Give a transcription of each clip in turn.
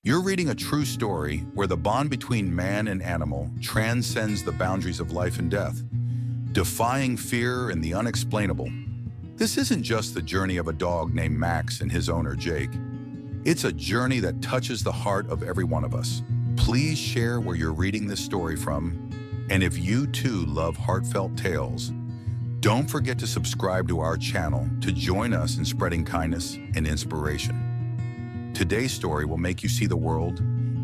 You're reading a true story where the bond between man and animal transcends the boundaries of life and death, defying fear and the unexplainable. This isn't just the journey of a dog named Max and his owner, Jake. It's a journey that touches the heart of every one of us. Please share where you're reading this story from, and if you too love heartfelt tales, don't forget to subscribe to our channel to join us in spreading kindness and inspiration. Today's story will make you see the world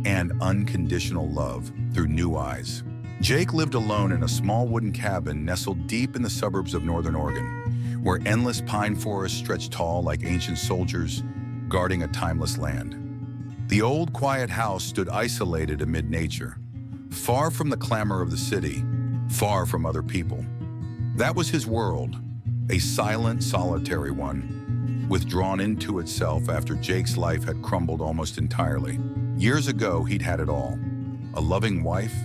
and unconditional love through new eyes. Jake lived alone in a small wooden cabin nestled deep in the suburbs of Northern Oregon, where endless pine forests stretched tall like ancient soldiers guarding a timeless land. The old, quiet house stood isolated amid nature, far from the clamor of the city, far from other people. That was his world, a silent, solitary one, withdrawn into itself after Jake's life had crumbled almost entirely. Years ago, he'd had it all: a loving wife,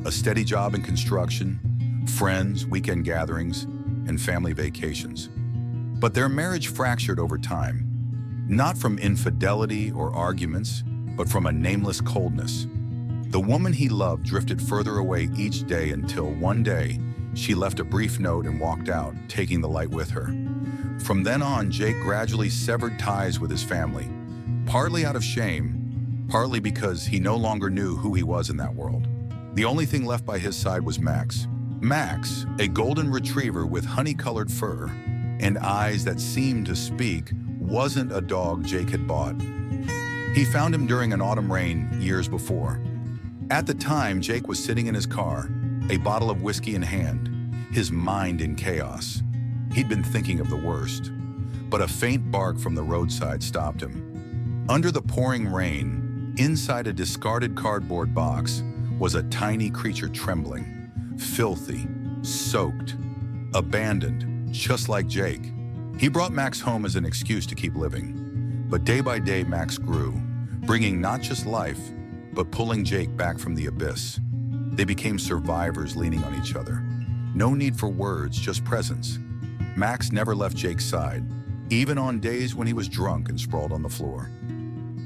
a steady job in construction, friends, weekend gatherings, and family vacations. But their marriage fractured over time, not from infidelity or arguments, but from a nameless coldness. The woman he loved drifted further away each day until one day, she left a brief note and walked out, taking the light with her. From then on, Jake gradually severed ties with his family, partly out of shame, partly because he no longer knew who he was in that world. The only thing left by his side was Max. Max, a golden retriever with honey-colored fur and eyes that seemed to speak, wasn't a dog Jake had bought. He found him during an autumn rain years before. At the time, Jake was sitting in his car, a bottle of whiskey in hand, his mind in chaos. He'd been thinking of the worst, but a faint bark from the roadside stopped him. Under the pouring rain, inside a discarded cardboard box, was a tiny creature trembling, filthy, soaked, abandoned, just like Jake. He brought Max home as an excuse to keep living. But day by day, Max grew, bringing not just life, but pulling Jake back from the abyss. They became survivors leaning on each other. No need for words, just presence. Max never left Jake's side, even on days when he was drunk and sprawled on the floor.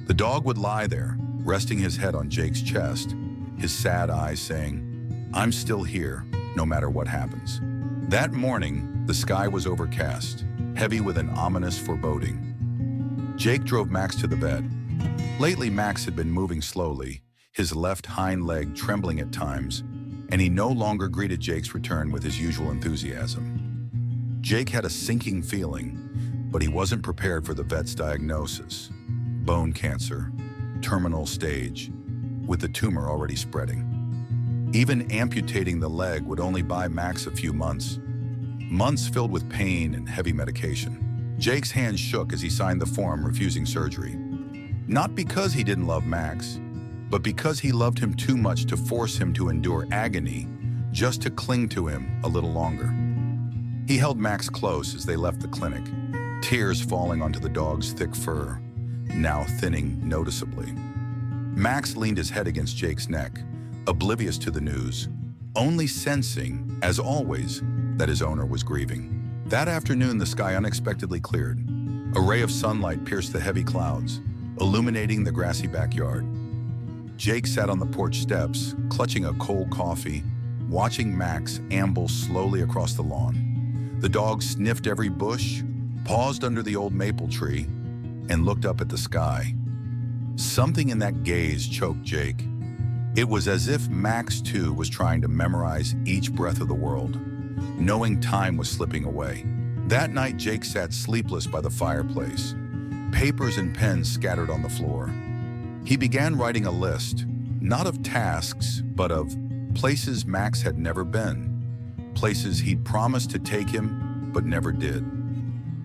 The dog would lie there, resting his head on Jake's chest, his sad eyes saying, "I'm still here, no matter what happens." That morning, the sky was overcast, heavy with an ominous foreboding. Jake drove Max to the vet. Lately, Max had been moving slowly, his left hind leg trembling at times, and he no longer greeted Jake's return with his usual enthusiasm. Jake had a sinking feeling, but he wasn't prepared for the vet's diagnosis: bone cancer, terminal stage, with the tumor already spreading. Even amputating the leg would only buy Max a few months filled with pain and heavy medication. Jake's hand shook as he signed the form refusing surgery. Not because he didn't love Max, but because he loved him too much to force him to endure agony just to cling to him a little longer. He held Max close as they left the clinic, tears falling onto the dog's thick fur, now thinning noticeably. Max leaned his head against Jake's neck, oblivious to the news, only sensing, as always, that his owner was grieving. That afternoon, the sky unexpectedly cleared. A ray of sunlight pierced the heavy clouds, illuminating the grassy backyard. Jake sat on the porch steps, clutching a cold coffee, watching Max amble slowly across the lawn. The dog sniffed every bush, paused under the old maple tree, and looked up at the sky. Something in that gaze choked Jake. It was as if Max, too, was trying to memorize each breath of the world, knowing time was slipping away. That night, Jake sat sleepless by the fireplace, papers and pens scattered on the floor. He began writing a list, not of tasks, but of places Max had never been, places he'd promised to take him, but never did.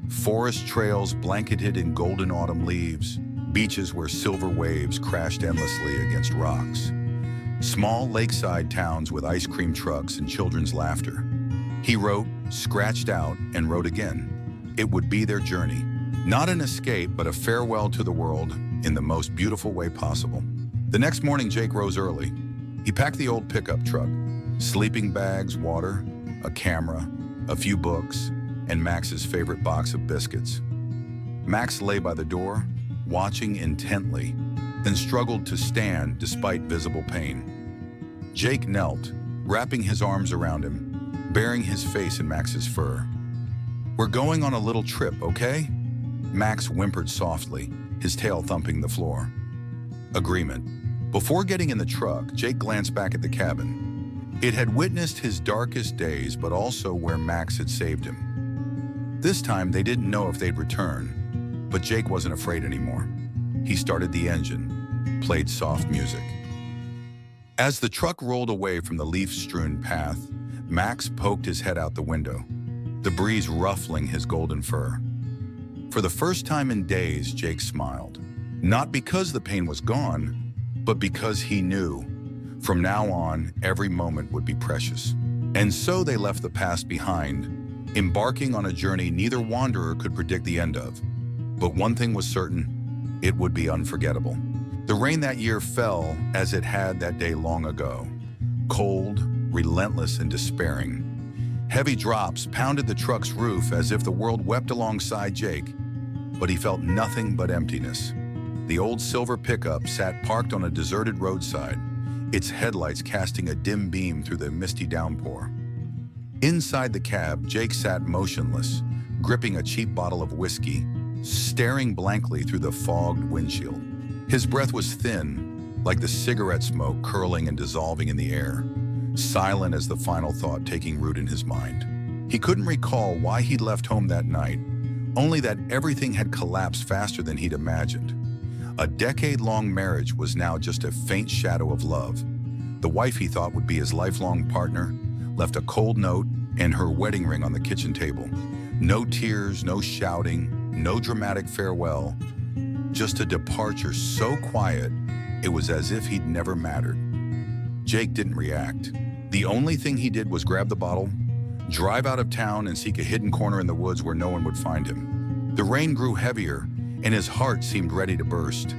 Forest trails blanketed in golden autumn leaves, beaches where silver waves crashed endlessly against rocks, small lakeside towns with ice cream trucks and children's laughter. He wrote, scratched out, and wrote again. It would be their journey, not an escape, but a farewell to the world in the most beautiful way possible. The next morning, Jake rose early. He packed the old pickup truck, sleeping bags, water, a camera, a few books, and Max's favorite box of biscuits. Max lay by the door, watching intently, then struggled to stand despite visible pain. Jake knelt, wrapping his arms around him, burying his face in Max's fur. "We're going on a little trip, okay?" Max whimpered softly, his tail thumping the floor. Agreement. Before getting in the truck, Jake glanced back at the cabin. It had witnessed his darkest days, but also where Max had saved him. This time, they didn't know if they'd return, but Jake wasn't afraid anymore. He started the engine, played soft music. As the truck rolled away from the leaf-strewn path, Max poked his head out the window, the breeze ruffling his golden fur. For the first time in days, Jake smiled. Not because the pain was gone, but because he knew, from now on, every moment would be precious. And so they left the past behind, embarking on a journey neither wanderer could predict the end of. But one thing was certain, it would be unforgettable. The rain that year fell as it had that day long ago, cold, relentless, and despairing. Heavy drops pounded the truck's roof as if the world wept alongside Jake, but he felt nothing but emptiness. The old silver pickup sat parked on a deserted roadside, its headlights casting a dim beam through the misty downpour. Inside the cab, Jake sat motionless, gripping a cheap bottle of whiskey, staring blankly through the fogged windshield. His breath was thin, like the cigarette smoke curling and dissolving in the air, silent as the final thought taking root in his mind. He couldn't recall why he'd left home that night, only that everything had collapsed faster than he'd imagined. A decade-long marriage was now just a faint shadow of love. The wife he thought would be his lifelong partner left a cold note and her wedding ring on the kitchen table. No tears, no shouting, no dramatic farewell, just a departure so quiet it was as if he'd never mattered. Jake didn't react. The only thing he did was grab the bottle, drive out of town, and seek a hidden corner in the woods where no one would find him. The rain grew heavier, and his heart seemed ready to burst.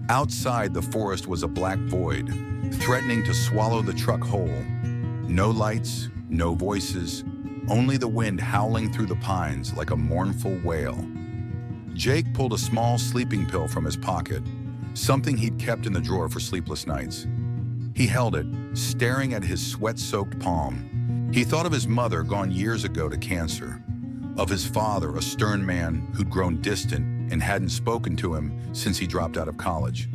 Outside, the forest was a black void, threatening to swallow the truck whole. No lights, no voices, only the wind howling through the pines like a mournful wail. Jake pulled a small sleeping pill from his pocket, something he'd kept in the drawer for sleepless nights. He held it, staring at his sweat-soaked palm. He thought of his mother gone years ago to cancer, of his father, a stern man who'd grown distant and hadn't spoken to him since he dropped out of college,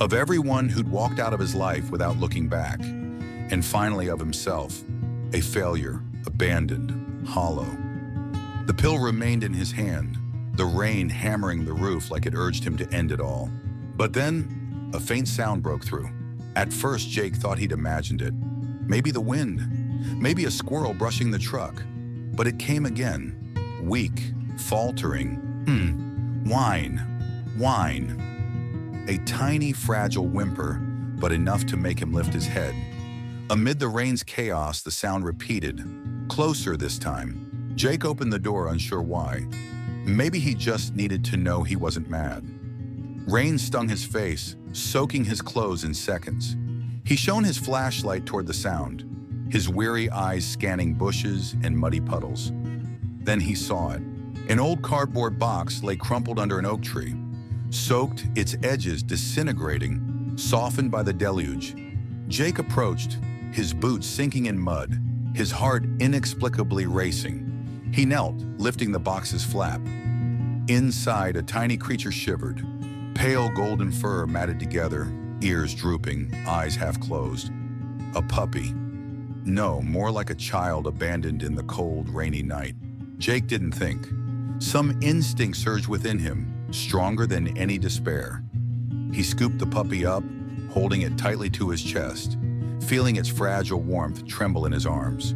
of everyone who'd walked out of his life without looking back, and finally of himself, a failure, abandoned, hollow. The pill remained in his hand, the rain hammering the roof like it urged him to end it all. But then, a faint sound broke through. At first, Jake thought he'd imagined it. Maybe the wind, maybe a squirrel brushing the truck. But it came again, weak, faltering. Whine, whine. A tiny, fragile whimper, but enough to make him lift his head. Amid the rain's chaos, the sound repeated, closer this time. Jake opened the door, unsure why. Maybe he just needed to know he wasn't mad. Rain stung his face, soaking his clothes in seconds. He shone his flashlight toward the sound, his weary eyes scanning bushes and muddy puddles. Then he saw it. An old cardboard box lay crumpled under an oak tree, soaked, its edges disintegrating, softened by the deluge. Jake approached, his boots sinking in mud, his heart inexplicably racing. He knelt, lifting the box's flap. Inside, a tiny creature shivered, pale golden fur matted together, ears drooping, eyes half closed. A puppy. No, more like a child abandoned in the cold, rainy night. Jake didn't think. Some instinct surged within him, stronger than any despair. He scooped the puppy up, holding it tightly to his chest, feeling its fragile warmth tremble in his arms.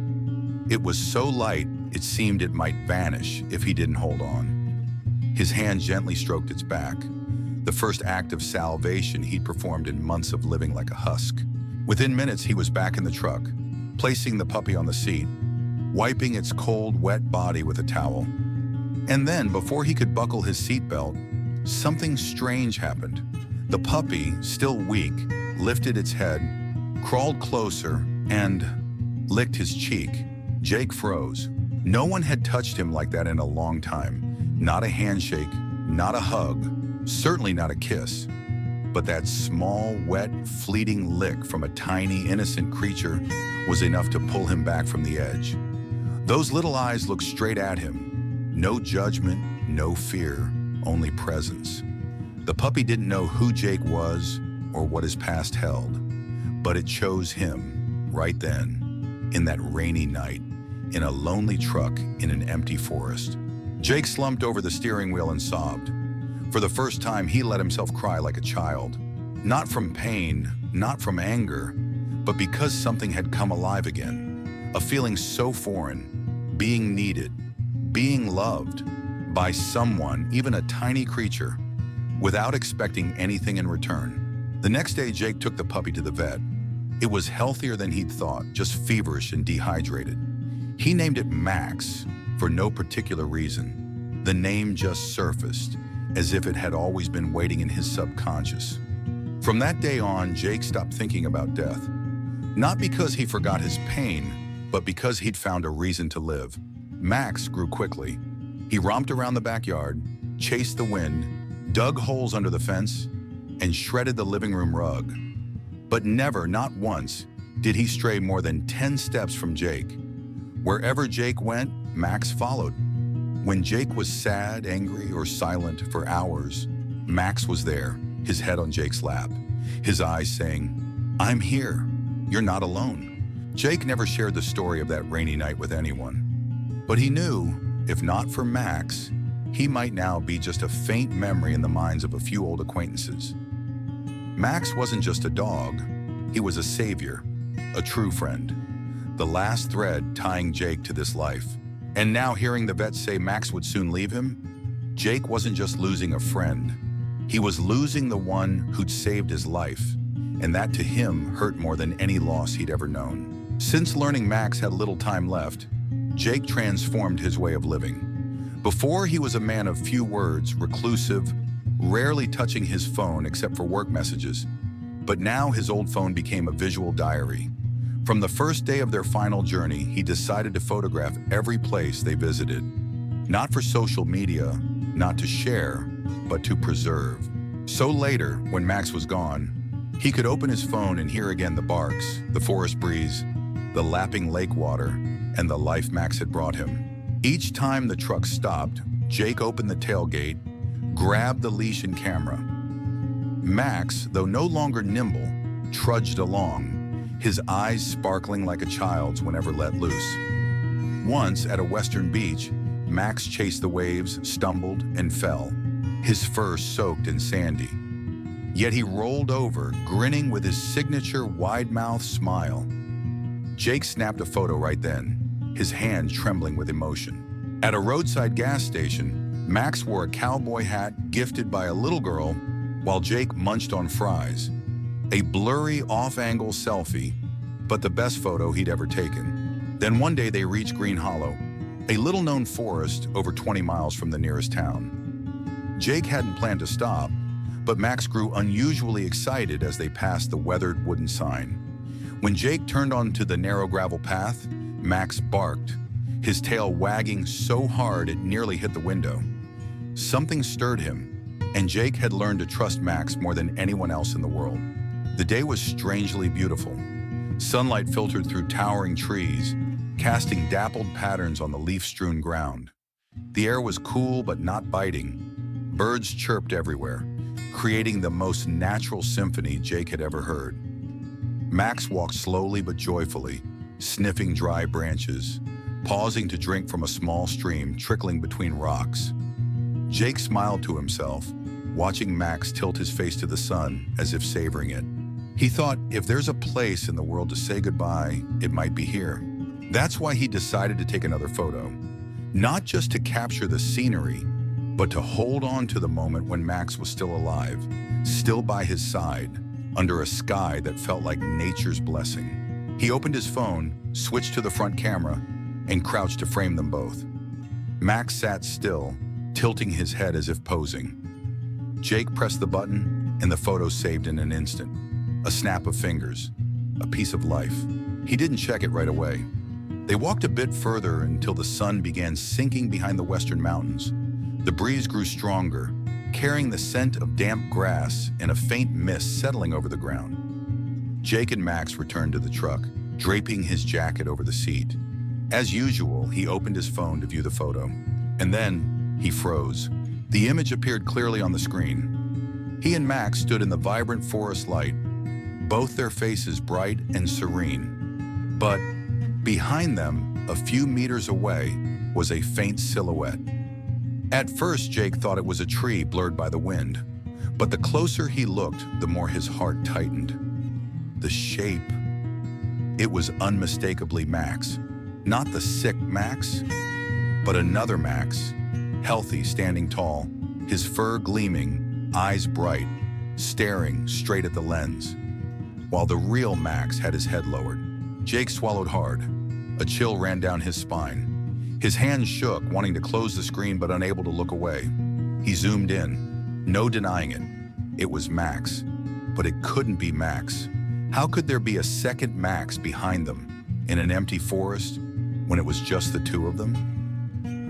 It was so light, it seemed it might vanish if he didn't hold on. His hand gently stroked its back, the first act of salvation he'd performed in months of living like a husk. Within minutes, he was back in the truck, placing the puppy on the seat, wiping its cold, wet body with a towel. And then, before he could buckle his seatbelt, something strange happened. The puppy, still weak, lifted its head, crawled closer, and licked his cheek. Jake froze. No one had touched him like that in a long time. Not a handshake, not a hug, certainly not a kiss. but that small, wet, fleeting lick from a tiny, innocent creature was enough to pull him back from the edge. Those little eyes looked straight at him. No judgment, no fear, only presence. The puppy didn't know who Jake was or what his past held, but it chose him right then, in that rainy night, in a lonely truck in an empty forest. Jake slumped over the steering wheel and sobbed. For the first time, he let himself cry like a child. Not from pain, not from anger, but because something had come alive again. A feeling so foreign, being needed, being loved by someone, even a tiny creature, without expecting anything in return. The next day, Jake took the puppy to the vet. It was healthier than he'd thought, just feverish and dehydrated. He named it Max for no particular reason. The name just surfaced, as if it had always been waiting in his subconscious. From that day on, Jake stopped thinking about death. Not because he forgot his pain, but because he'd found a reason to live. Max grew quickly. He romped around the backyard, chased the wind, dug holes under the fence, and shredded the living room rug. But never, not once, did he stray more than 10 steps from Jake. Wherever Jake went, Max followed. When Jake was sad, angry, or silent for hours, Max was there, his head on Jake's lap, his eyes saying, "I'm here. You're not alone." Jake never shared the story of that rainy night with anyone. But he knew, if not for Max, he might now be just a faint memory in the minds of a few old acquaintances. Max wasn't just a dog. He was a savior, a true friend, the last thread tying Jake to this life. And now, hearing the vet say Max would soon leave him, Jake wasn't just losing a friend. He was losing the one who'd saved his life, and that to him hurt more than any loss he'd ever known. Since learning Max had little time left, Jake transformed his way of living. Before, he was a man of few words, reclusive, rarely touching his phone except for work messages. But now his old phone became a visual diary. From the first day of their final journey, he decided to photograph every place they visited. Not for social media, not to share, but to preserve. So later, when Max was gone, he could open his phone and hear again the barks, the forest breeze, the lapping lake water, and the life Max had brought him. Each time the truck stopped, Jake opened the tailgate, grabbed the leash and camera. Max, though no longer nimble, trudged along, his eyes sparkling like a child's whenever let loose. Once, at a western beach, Max chased the waves, stumbled, and fell, his fur soaked and sandy. Yet he rolled over, grinning with his signature wide-mouthed smile. Jake snapped a photo right then, his hand trembling with emotion. At a roadside gas station, Max wore a cowboy hat gifted by a little girl while Jake munched on fries. A blurry, off-angle selfie, but the best photo he'd ever taken. Then one day they reached Green Hollow, a little-known forest over 20 miles from the nearest town. Jake hadn't planned to stop, but Max grew unusually excited as they passed the weathered wooden sign. When Jake turned onto the narrow gravel path, Max barked, his tail wagging so hard it nearly hit the window. Something stirred him, and Jake had learned to trust Max more than anyone else in the world. The day was strangely beautiful. Sunlight filtered through towering trees, casting dappled patterns on the leaf-strewn ground. The air was cool but not biting. Birds chirped everywhere, creating the most natural symphony Jake had ever heard. Max walked slowly but joyfully, sniffing dry branches, pausing to drink from a small stream trickling between rocks. Jake smiled to himself, watching Max tilt his face to the sun as if savoring it. He thought, if there's a place in the world to say goodbye, it might be here. That's why he decided to take another photo. Not just to capture the scenery, but to hold on to the moment when Max was still alive, still by his side, under a sky that felt like nature's blessing. He opened his phone, switched to the front camera, and crouched to frame them both. Max sat still, tilting his head as if posing. Jake pressed the button, and the photo saved in an instant. A snap of fingers, a piece of life. He didn't check it right away. They walked a bit further until the sun began sinking behind the western mountains. The breeze grew stronger, carrying the scent of damp grass and a faint mist settling over the ground. Jake and Max returned to the truck, draping his jacket over the seat. As usual, he opened his phone to view the photo, and then he froze. The image appeared clearly on the screen. He and Max stood in the vibrant forest light, both their faces bright and serene. But behind them, a few meters away, was a faint silhouette. At first, Jake thought it was a tree blurred by the wind, but the closer he looked, the more his heart tightened. The shape. It was unmistakably Max. Not the sick Max, but another Max, healthy, standing tall, his fur gleaming, eyes bright, staring straight at the lens, while the real Max had his head lowered. Jake swallowed hard. A chill ran down his spine. His hands shook, wanting to close the screen but unable to look away. He zoomed in. No denying it. It was Max. But it couldn't be Max. How could there be a second Max behind them, in an empty forest, when it was just the two of them?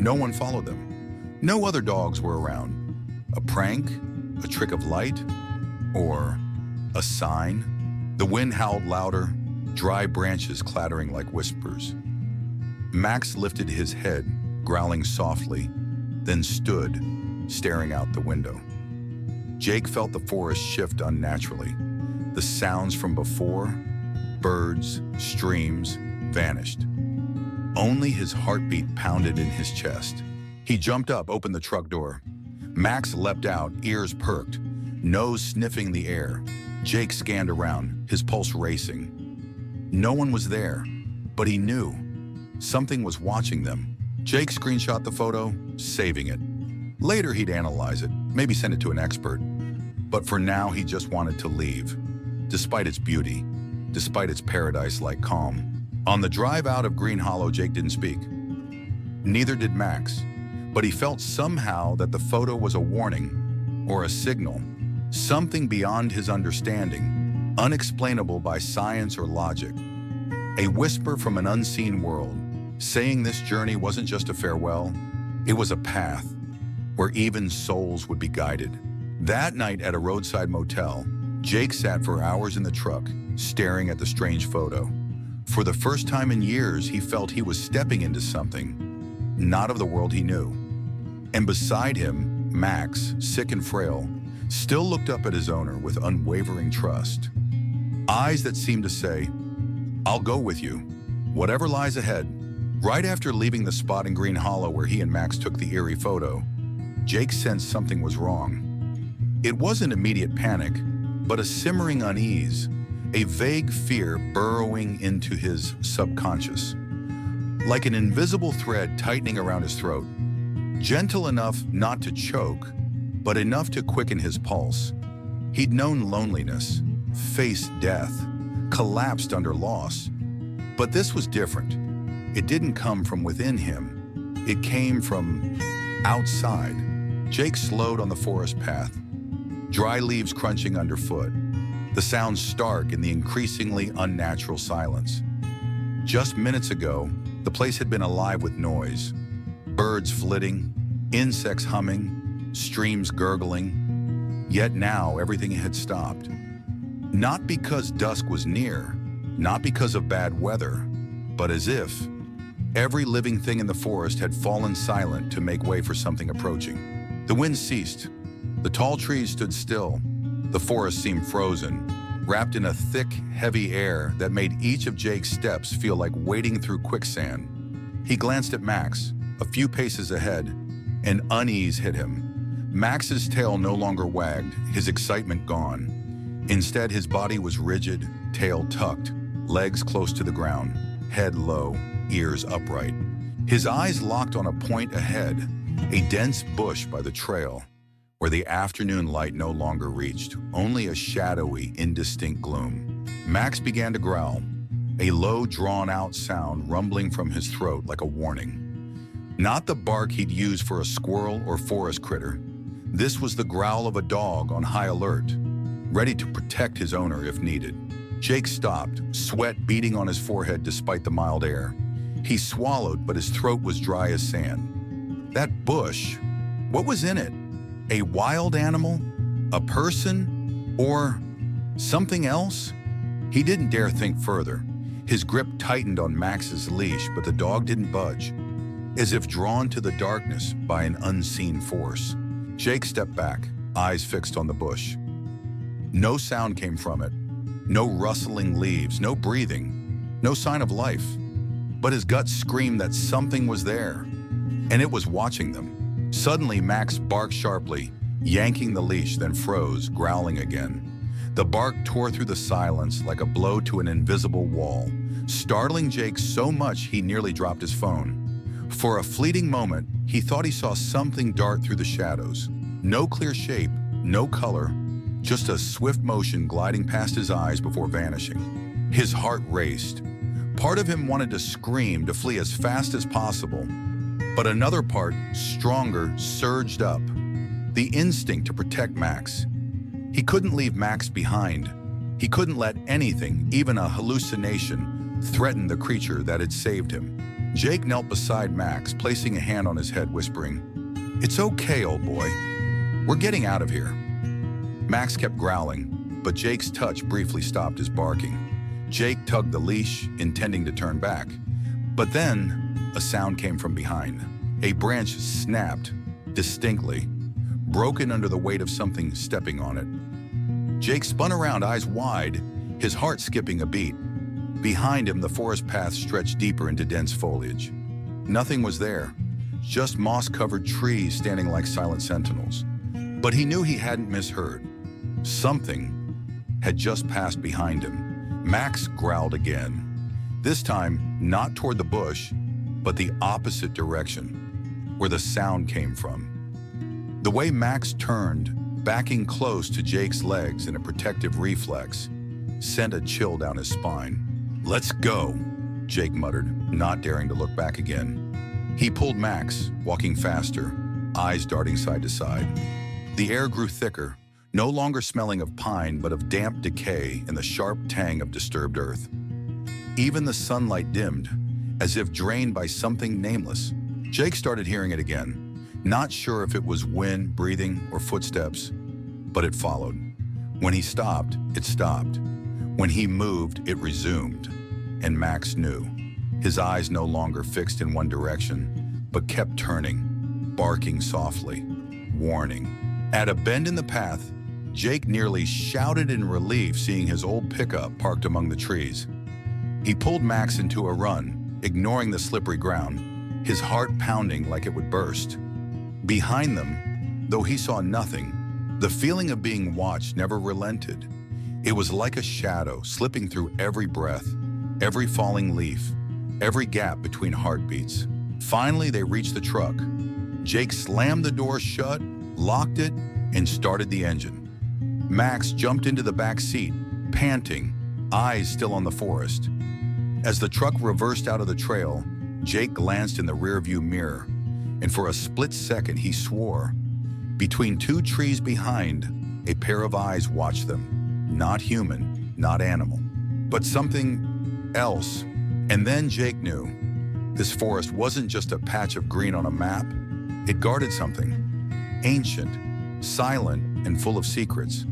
No one followed them. No other dogs were around. A prank? A trick of light? Or a sign? The wind howled louder, dry branches clattering like whispers. Max lifted his head, growling softly, then stood, staring out the window. Jake felt the forest shift unnaturally. The sounds from before, birds, streams, vanished. Only his heartbeat pounded in his chest. He jumped up, opened the truck door. Max leapt out, ears perked, nose sniffing the air. Jake scanned around, his pulse racing. No one was there, but he knew. Something was watching them. Jake screenshot the photo, saving it. Later he'd analyze it, maybe send it to an expert. But for now, he just wanted to leave. Despite its beauty, despite its paradise-like calm. On the drive out of Green Hollow, Jake didn't speak. Neither did Max, but he felt somehow that the photo was a warning or a signal, something beyond his understanding, unexplainable by science or logic. A whisper from an unseen world, saying this journey wasn't just a farewell, it was a path where even souls would be guided. That night at a roadside motel, Jake sat for hours in the truck, staring at the strange photo. For the first time in years, he felt he was stepping into something, not of the world he knew. And beside him, Max, sick and frail, still looked up at his owner with unwavering trust. Eyes that seemed to say, "I'll go with you, whatever lies ahead." Right after leaving the spot in Green Hollow where he and Max took the eerie photo, Jake sensed something was wrong. It wasn't immediate panic, but a simmering unease, a vague fear burrowing into his subconscious. Like an invisible thread tightening around his throat, gentle enough not to choke, but enough to quicken his pulse. He'd known loneliness, faced death, collapsed under loss. But this was different. It didn't come from within him. It came from outside. Jake slowed on the forest path, dry leaves crunching underfoot, the sounds stark in the increasingly unnatural silence. Just minutes ago, the place had been alive with noise. Birds flitting, insects humming, streams gurgling. Yet now everything had stopped. Not because dusk was near, not because of bad weather, but as if every living thing in the forest had fallen silent to make way for something approaching. The wind ceased. The tall trees stood still. The forest seemed frozen, wrapped in a thick, heavy air that made each of Jake's steps feel like wading through quicksand. He glanced at Max, a few paces ahead, and unease hit him. Max's tail no longer wagged, his excitement gone. Instead, his body was rigid, tail tucked, legs close to the ground, head low, ears upright. His eyes locked on a point ahead, a dense bush by the trail, where the afternoon light no longer reached, only a shadowy, indistinct gloom. Max began to growl, a low, drawn-out sound rumbling from his throat like a warning. Not the bark he'd use for a squirrel or forest critter. This was the growl of a dog on high alert, ready to protect his owner if needed. Jake stopped, sweat beading on his forehead despite the mild air. He swallowed, but his throat was dry as sand. That bush, what was in it? A wild animal? A person? Or something else? He didn't dare think further. His grip tightened on Max's leash, but the dog didn't budge, as if drawn to the darkness by an unseen force. Jake stepped back, eyes fixed on the bush. No sound came from it. No rustling leaves, no breathing, no sign of life. But his gut screamed that something was there, and it was watching them. Suddenly, Max barked sharply, yanking the leash, then froze, growling again. The bark tore through the silence like a blow to an invisible wall, startling Jake so much he nearly dropped his phone. For a fleeting moment, he thought he saw something dart through the shadows. No clear shape, no color, just a swift motion gliding past his eyes before vanishing. His heart raced. Part of him wanted to scream, to flee as fast as possible. But another part, stronger, surged up. The instinct to protect Max. He couldn't leave Max behind. He couldn't let anything, even a hallucination, threaten the creature that had saved him. Jake knelt beside Max, placing a hand on his head, whispering, "It's okay, old boy. We're getting out of here." Max kept growling, but Jake's touch briefly stopped his barking. Jake tugged the leash, intending to turn back. But then, a sound came from behind. A branch snapped, distinctly, broken under the weight of something stepping on it. Jake spun around, eyes wide, his heart skipping a beat. Behind him, the forest path stretched deeper into dense foliage. Nothing was there, just moss-covered trees standing like silent sentinels. But he knew he hadn't misheard. Something had just passed behind him. Max growled again. This time, not toward the bush, but the opposite direction, where the sound came from. The way Max turned, backing close to Jake's legs in a protective reflex, sent a chill down his spine. "Let's go," Jake muttered, not daring to look back again. He pulled Max, walking faster, eyes darting side to side. The air grew thicker, no longer smelling of pine but of damp decay and the sharp tang of disturbed earth. Even the sunlight dimmed, as if drained by something nameless. Jake started hearing it again, not sure if it was wind, breathing, or footsteps, but it followed. When he stopped, it stopped. When he moved, it resumed. And Max knew. His eyes no longer fixed in one direction, but kept turning, barking softly, warning. At a bend in the path, Jake nearly shouted in relief seeing his old pickup parked among the trees. He pulled Max into a run, ignoring the slippery ground, his heart pounding like it would burst. Behind them, though he saw nothing, the feeling of being watched never relented. It was like a shadow slipping through every breath, every falling leaf, every gap between heartbeats. Finally, they reached the truck. Jake slammed the door shut, locked it, and started the engine. Max jumped into the back seat, panting, eyes still on the forest. As the truck reversed out of the trail, Jake glanced in the rearview mirror, and for a split second he swore. Between two trees behind, a pair of eyes watched them. Not human, not animal, but something else. And then Jake knew. This forest wasn't just a patch of green on a map. It guarded something. Ancient, silent, and full of secrets.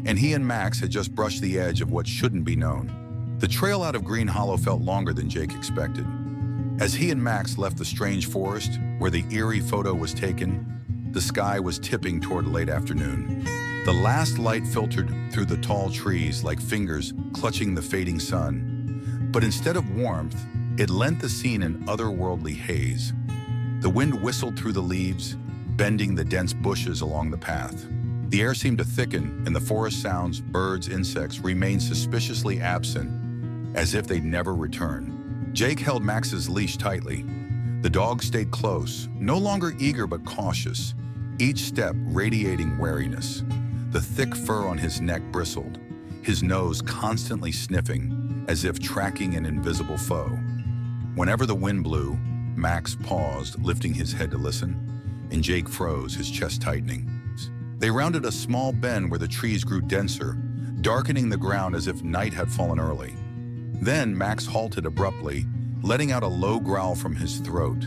And he and Max had just brushed the edge of what shouldn't be known. The trail out of Green Hollow felt longer than Jake expected. As he and Max left the strange forest, where the eerie photo was taken, the sky was tipping toward late afternoon. The last light filtered through the tall trees like fingers clutching the fading sun. But instead of warmth, it lent the scene an otherworldly haze. The wind whistled through the leaves, bending the dense bushes along the path. The air seemed to thicken, and the forest sounds, birds, insects, remained suspiciously absent, as if they'd never return. Jake held Max's leash tightly. The dog stayed close, no longer eager but cautious, each step radiating wariness. The thick fur on his neck bristled, his nose constantly sniffing, as if tracking an invisible foe. Whenever the wind blew, Max paused, lifting his head to listen, and Jake froze, his chest tightening. They rounded a small bend where the trees grew denser, darkening the ground as if night had fallen early. Then Max halted abruptly, letting out a low growl from his throat.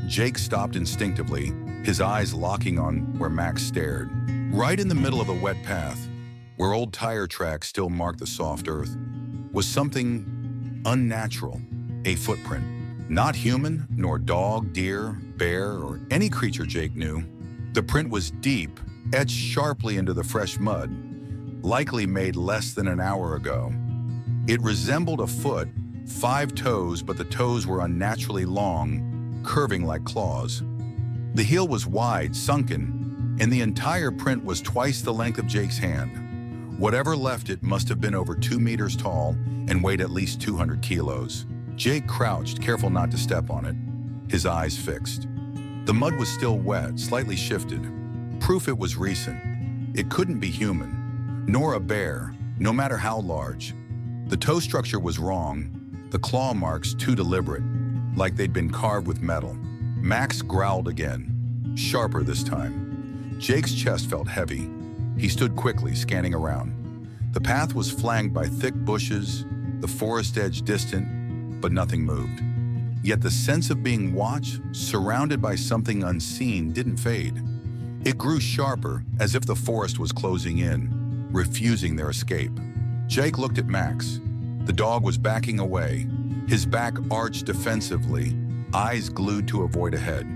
Jake stopped instinctively, his eyes locking on where Max stared. Right in the middle of a wet path, where old tire tracks still marked the soft earth, was something unnatural, a footprint. Not human, nor dog, deer, bear, or any creature Jake knew. The print was deep, etched sharply into the fresh mud, likely made less than an hour ago. It resembled a foot, 5 toes, but the toes were unnaturally long, curving like claws. The heel was wide, sunken, and the entire print was twice the length of Jake's hand. Whatever left it must have been over 2 meters tall and weighed at least 200 kilos. Jake crouched, careful not to step on it, his eyes fixed. The mud was still wet, slightly shifted. Proof it was recent. It couldn't be human, nor a bear, no matter how large. The toe structure was wrong, the claw marks too deliberate, like they'd been carved with metal. Max growled again, sharper this time. Jake's chest felt heavy. He stood quickly, scanning around. The path was flanked by thick bushes, the forest edge distant, but nothing moved. Yet the sense of being watched, surrounded by something unseen, didn't fade. It grew sharper, as if the forest was closing in, refusing their escape. Jake looked at Max. The dog was backing away, his back arched defensively, eyes glued to avoid ahead.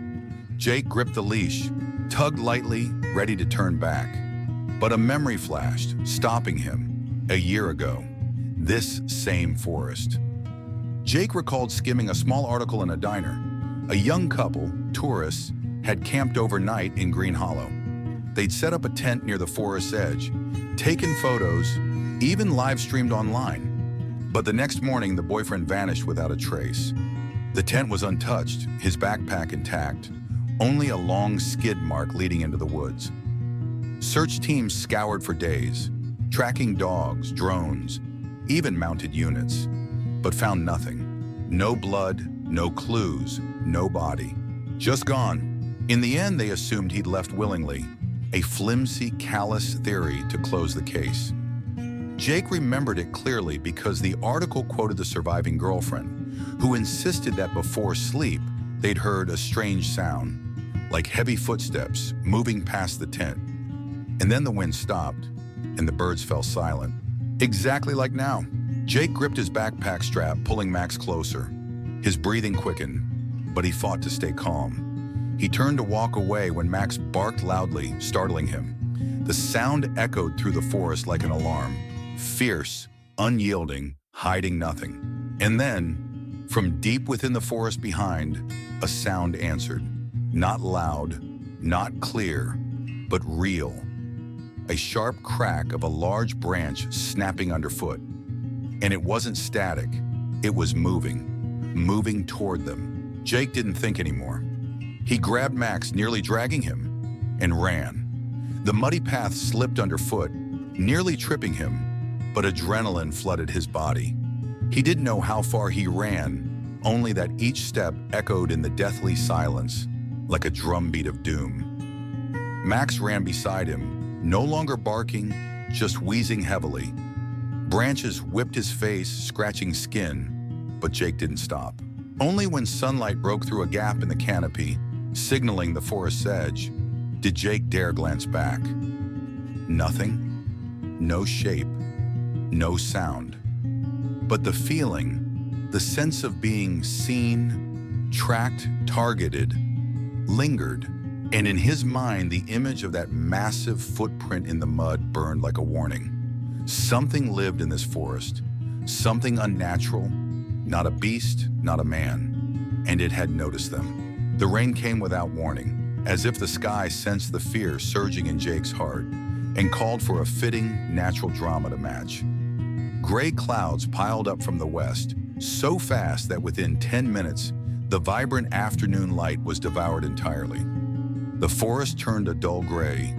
Jake gripped the leash, tugged lightly, ready to turn back. But a memory flashed, stopping him. A year ago, this same forest. Jake recalled skimming a small article in a diner. A young couple, tourists, had camped overnight in Green Hollow. They'd set up a tent near the forest's edge, taken photos, even live-streamed online. But the next morning, the boyfriend vanished without a trace. The tent was untouched, his backpack intact, only a long skid mark leading into the woods. Search teams scoured for days, tracking dogs, drones, even mounted units, but found nothing. No blood, no clues, no body. Just gone. In the end, they assumed he'd left willingly, a flimsy, callous theory to close the case. Jake remembered it clearly because the article quoted the surviving girlfriend, who insisted that before sleep, they'd heard a strange sound, like heavy footsteps moving past the tent. And then the wind stopped, and the birds fell silent. Exactly like now. Jake gripped his backpack strap, pulling Max closer. His breathing quickened, but he fought to stay calm. He turned to walk away when Max barked loudly, startling him. The sound echoed through the forest like an alarm, fierce, unyielding, hiding nothing. And then, from deep within the forest behind, a sound answered. Not loud, not clear, but real. A sharp crack of a large branch snapping underfoot. And it wasn't static, it was moving toward them. Jake didn't think anymore. He grabbed Max, nearly dragging him, and ran. The muddy path slipped underfoot, nearly tripping him, but adrenaline flooded his body. He didn't know how far he ran, only that each step echoed in the deathly silence, like a drumbeat of doom. Max ran beside him, no longer barking, just wheezing heavily. Branches whipped his face, scratching skin, but Jake didn't stop. Only when sunlight broke through a gap in the canopy, signaling the forest's edge, did Jake dare glance back. Nothing, no shape, no sound. But the feeling, the sense of being seen, tracked, targeted, lingered, and in his mind the image of that massive footprint in the mud burned like a warning. Something lived in this forest, something unnatural, not a beast, not a man, and it had noticed them. The rain came without warning, as if the sky sensed the fear surging in Jake's heart and called for a fitting, natural drama to match. Gray clouds piled up from the west, so fast that within 10 minutes, the vibrant afternoon light was devoured entirely. The forest turned a dull gray.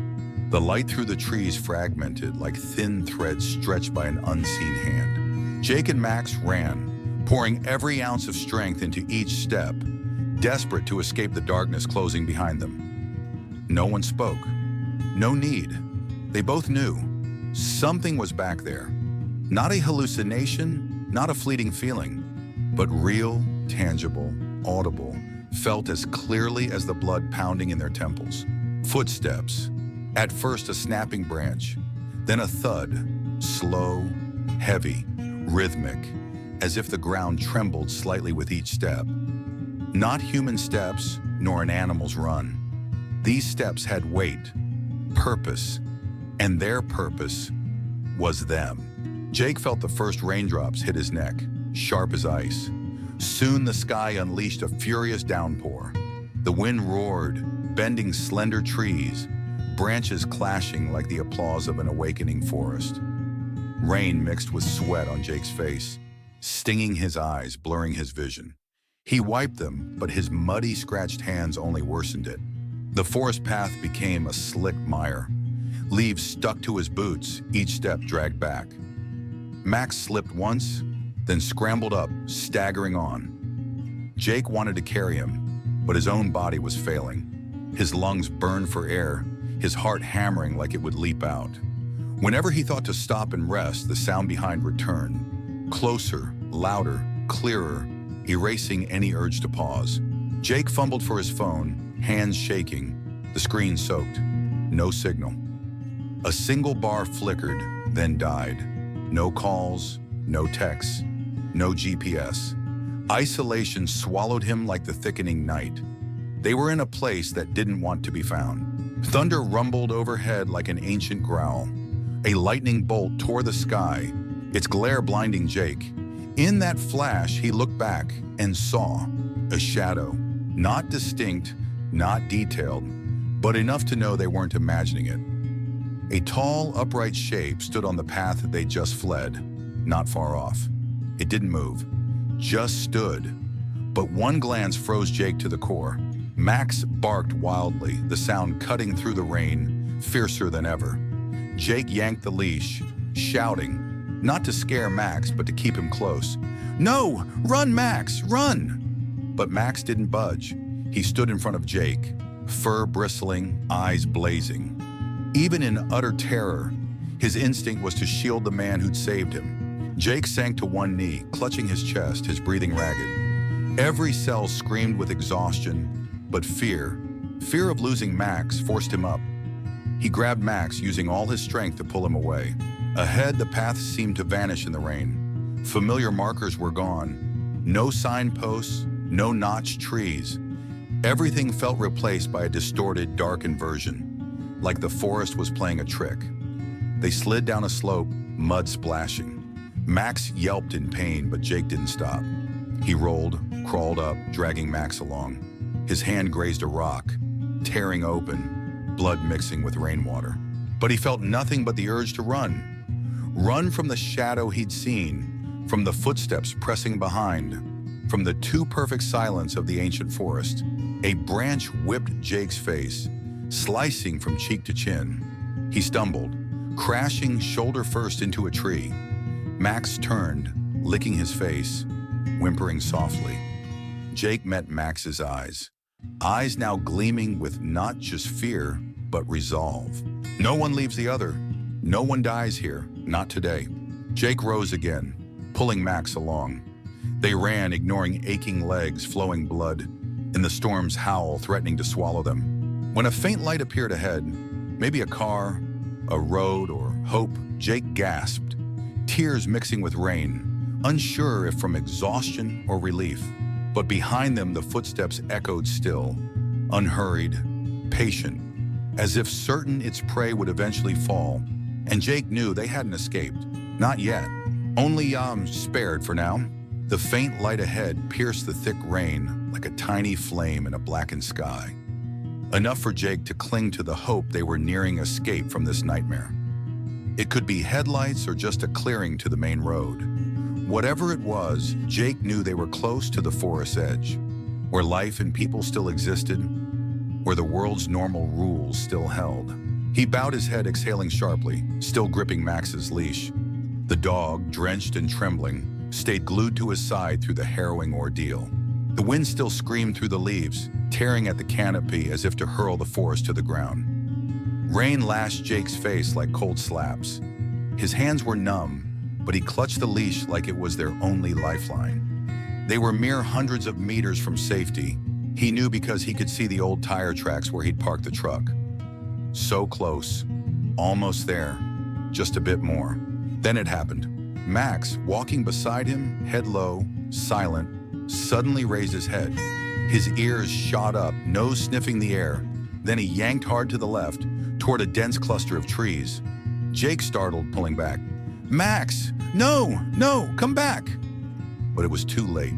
The light through the trees fragmented like thin threads stretched by an unseen hand. Jake and Max ran, pouring every ounce of strength into each step, desperate to escape the darkness closing behind them. No one spoke. No need. They both knew. Something was back there. Not a hallucination, not a fleeting feeling, but real, tangible, audible, felt as clearly as the blood pounding in their temples. Footsteps. At first a snapping branch, then a thud, slow, heavy, rhythmic, as if the ground trembled slightly with each step. Not human steps, nor an animal's run. These steps had weight, purpose, and their purpose was them. Jake felt the first raindrops hit his neck, sharp as ice. Soon the sky unleashed a furious downpour. The wind roared, bending slender trees, branches clashing like the applause of an awakening forest. Rain mixed with sweat on Jake's face, stinging his eyes, blurring his vision. He wiped them, but his muddy, scratched hands only worsened it. The forest path became a slick mire. Leaves stuck to his boots, each step dragged back. Max slipped once, then scrambled up, staggering on. Jake wanted to carry him, but his own body was failing. His lungs burned for air, his heart hammering like it would leap out. Whenever he thought to stop and rest, the sound behind returned. Closer, louder, clearer, erasing any urge to pause. Jake fumbled for his phone, hands shaking, the screen soaked. No signal. A single bar flickered, then died. No calls, no texts, no GPS. Isolation swallowed him like the thickening night. They were in a place that didn't want to be found. Thunder rumbled overhead like an ancient growl. A lightning bolt tore the sky, its glare blinding Jake. In that flash, he looked back and saw a shadow, not distinct, not detailed, but enough to know they weren't imagining it. A tall, upright shape stood on the path that they just fled, not far off. It didn't move, just stood. But one glance froze Jake to the core. Max barked wildly, the sound cutting through the rain, fiercer than ever. Jake yanked the leash, shouting, not to scare Max, but to keep him close. "No! Run, Max! Run!" But Max didn't budge. He stood in front of Jake, fur bristling, eyes blazing. Even in utter terror, his instinct was to shield the man who'd saved him. Jake sank to one knee, clutching his chest, his breathing ragged. Every cell screamed with exhaustion, but fear of losing Max, forced him up. He grabbed Max, using all his strength to pull him away. Ahead, the path seemed to vanish in the rain. Familiar markers were gone. No signposts, no notched trees. Everything felt replaced by a distorted, darkened version, like the forest was playing a trick. They slid down a slope, mud splashing. Max yelped in pain, but Jake didn't stop. He rolled, crawled up, dragging Max along. His hand grazed a rock, tearing open, blood mixing with rainwater. But he felt nothing but the urge to run. Run from the shadow he'd seen, from the footsteps pressing behind, from the too perfect silence of the ancient forest. A branch whipped Jake's face, slicing from cheek to chin. He stumbled, crashing shoulder first into a tree. Max turned, licking his face, whimpering softly. Jake met Max's eyes now gleaming with not just fear, but resolve. No one leaves the other. No one dies here, not today. Jake rose again, pulling Max along. They ran, ignoring aching legs, flowing blood, in the storm's howl threatening to swallow them. When a faint light appeared ahead, maybe a car, a road, or hope, Jake gasped, tears mixing with rain, unsure if from exhaustion or relief. But behind them, the footsteps echoed still, unhurried, patient, as if certain its prey would eventually fall. And Jake knew they hadn't escaped. Not yet. Only spared for now. The faint light ahead pierced the thick rain like a tiny flame in a blackened sky. Enough for Jake to cling to the hope they were nearing escape from this nightmare. It could be headlights or just a clearing to the main road. Whatever it was, Jake knew they were close to the forest's edge, where life and people still existed, where the world's normal rules still held. He bowed his head, exhaling sharply, still gripping Max's leash. The dog, drenched and trembling, stayed glued to his side through the harrowing ordeal. The wind still screamed through the leaves, tearing at the canopy as if to hurl the forest to the ground. Rain lashed Jake's face like cold slaps. His hands were numb, but he clutched the leash like it was their only lifeline. They were mere hundreds of meters from safety, He knew because he could see the old tire tracks where he'd parked the truck. So close, almost there, just a bit more. Then it happened. Max, walking beside him, head low, silent, suddenly raised his head. His ears shot up, nose sniffing the air. Then he yanked hard to the left, toward a dense cluster of trees. Jake startled, pulling back. "Max! No! No! Come back!" But it was too late.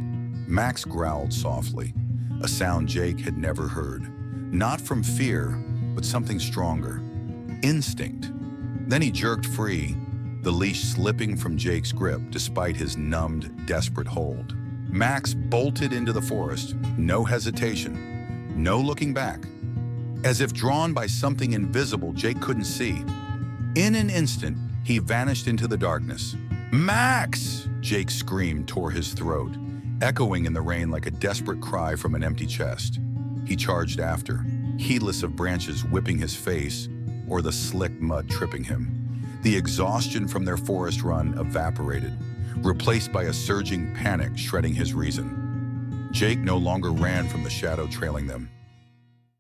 Max growled softly, a sound Jake had never heard. Not from fear, but something stronger. Instinct. Then he jerked free, the leash slipping from Jake's grip despite his numbed, desperate hold. Max bolted into the forest, no hesitation, no looking back. As if drawn by something invisible Jake couldn't see. In an instant, he vanished into the darkness. "Max!" Jake's scream tore his throat, echoing in the rain like a desperate cry from an empty chest. He charged after, heedless of branches whipping his face or the slick mud tripping him. The exhaustion from their forest run evaporated, replaced by a surging panic shredding his reason. Jake no longer ran from the shadow trailing them.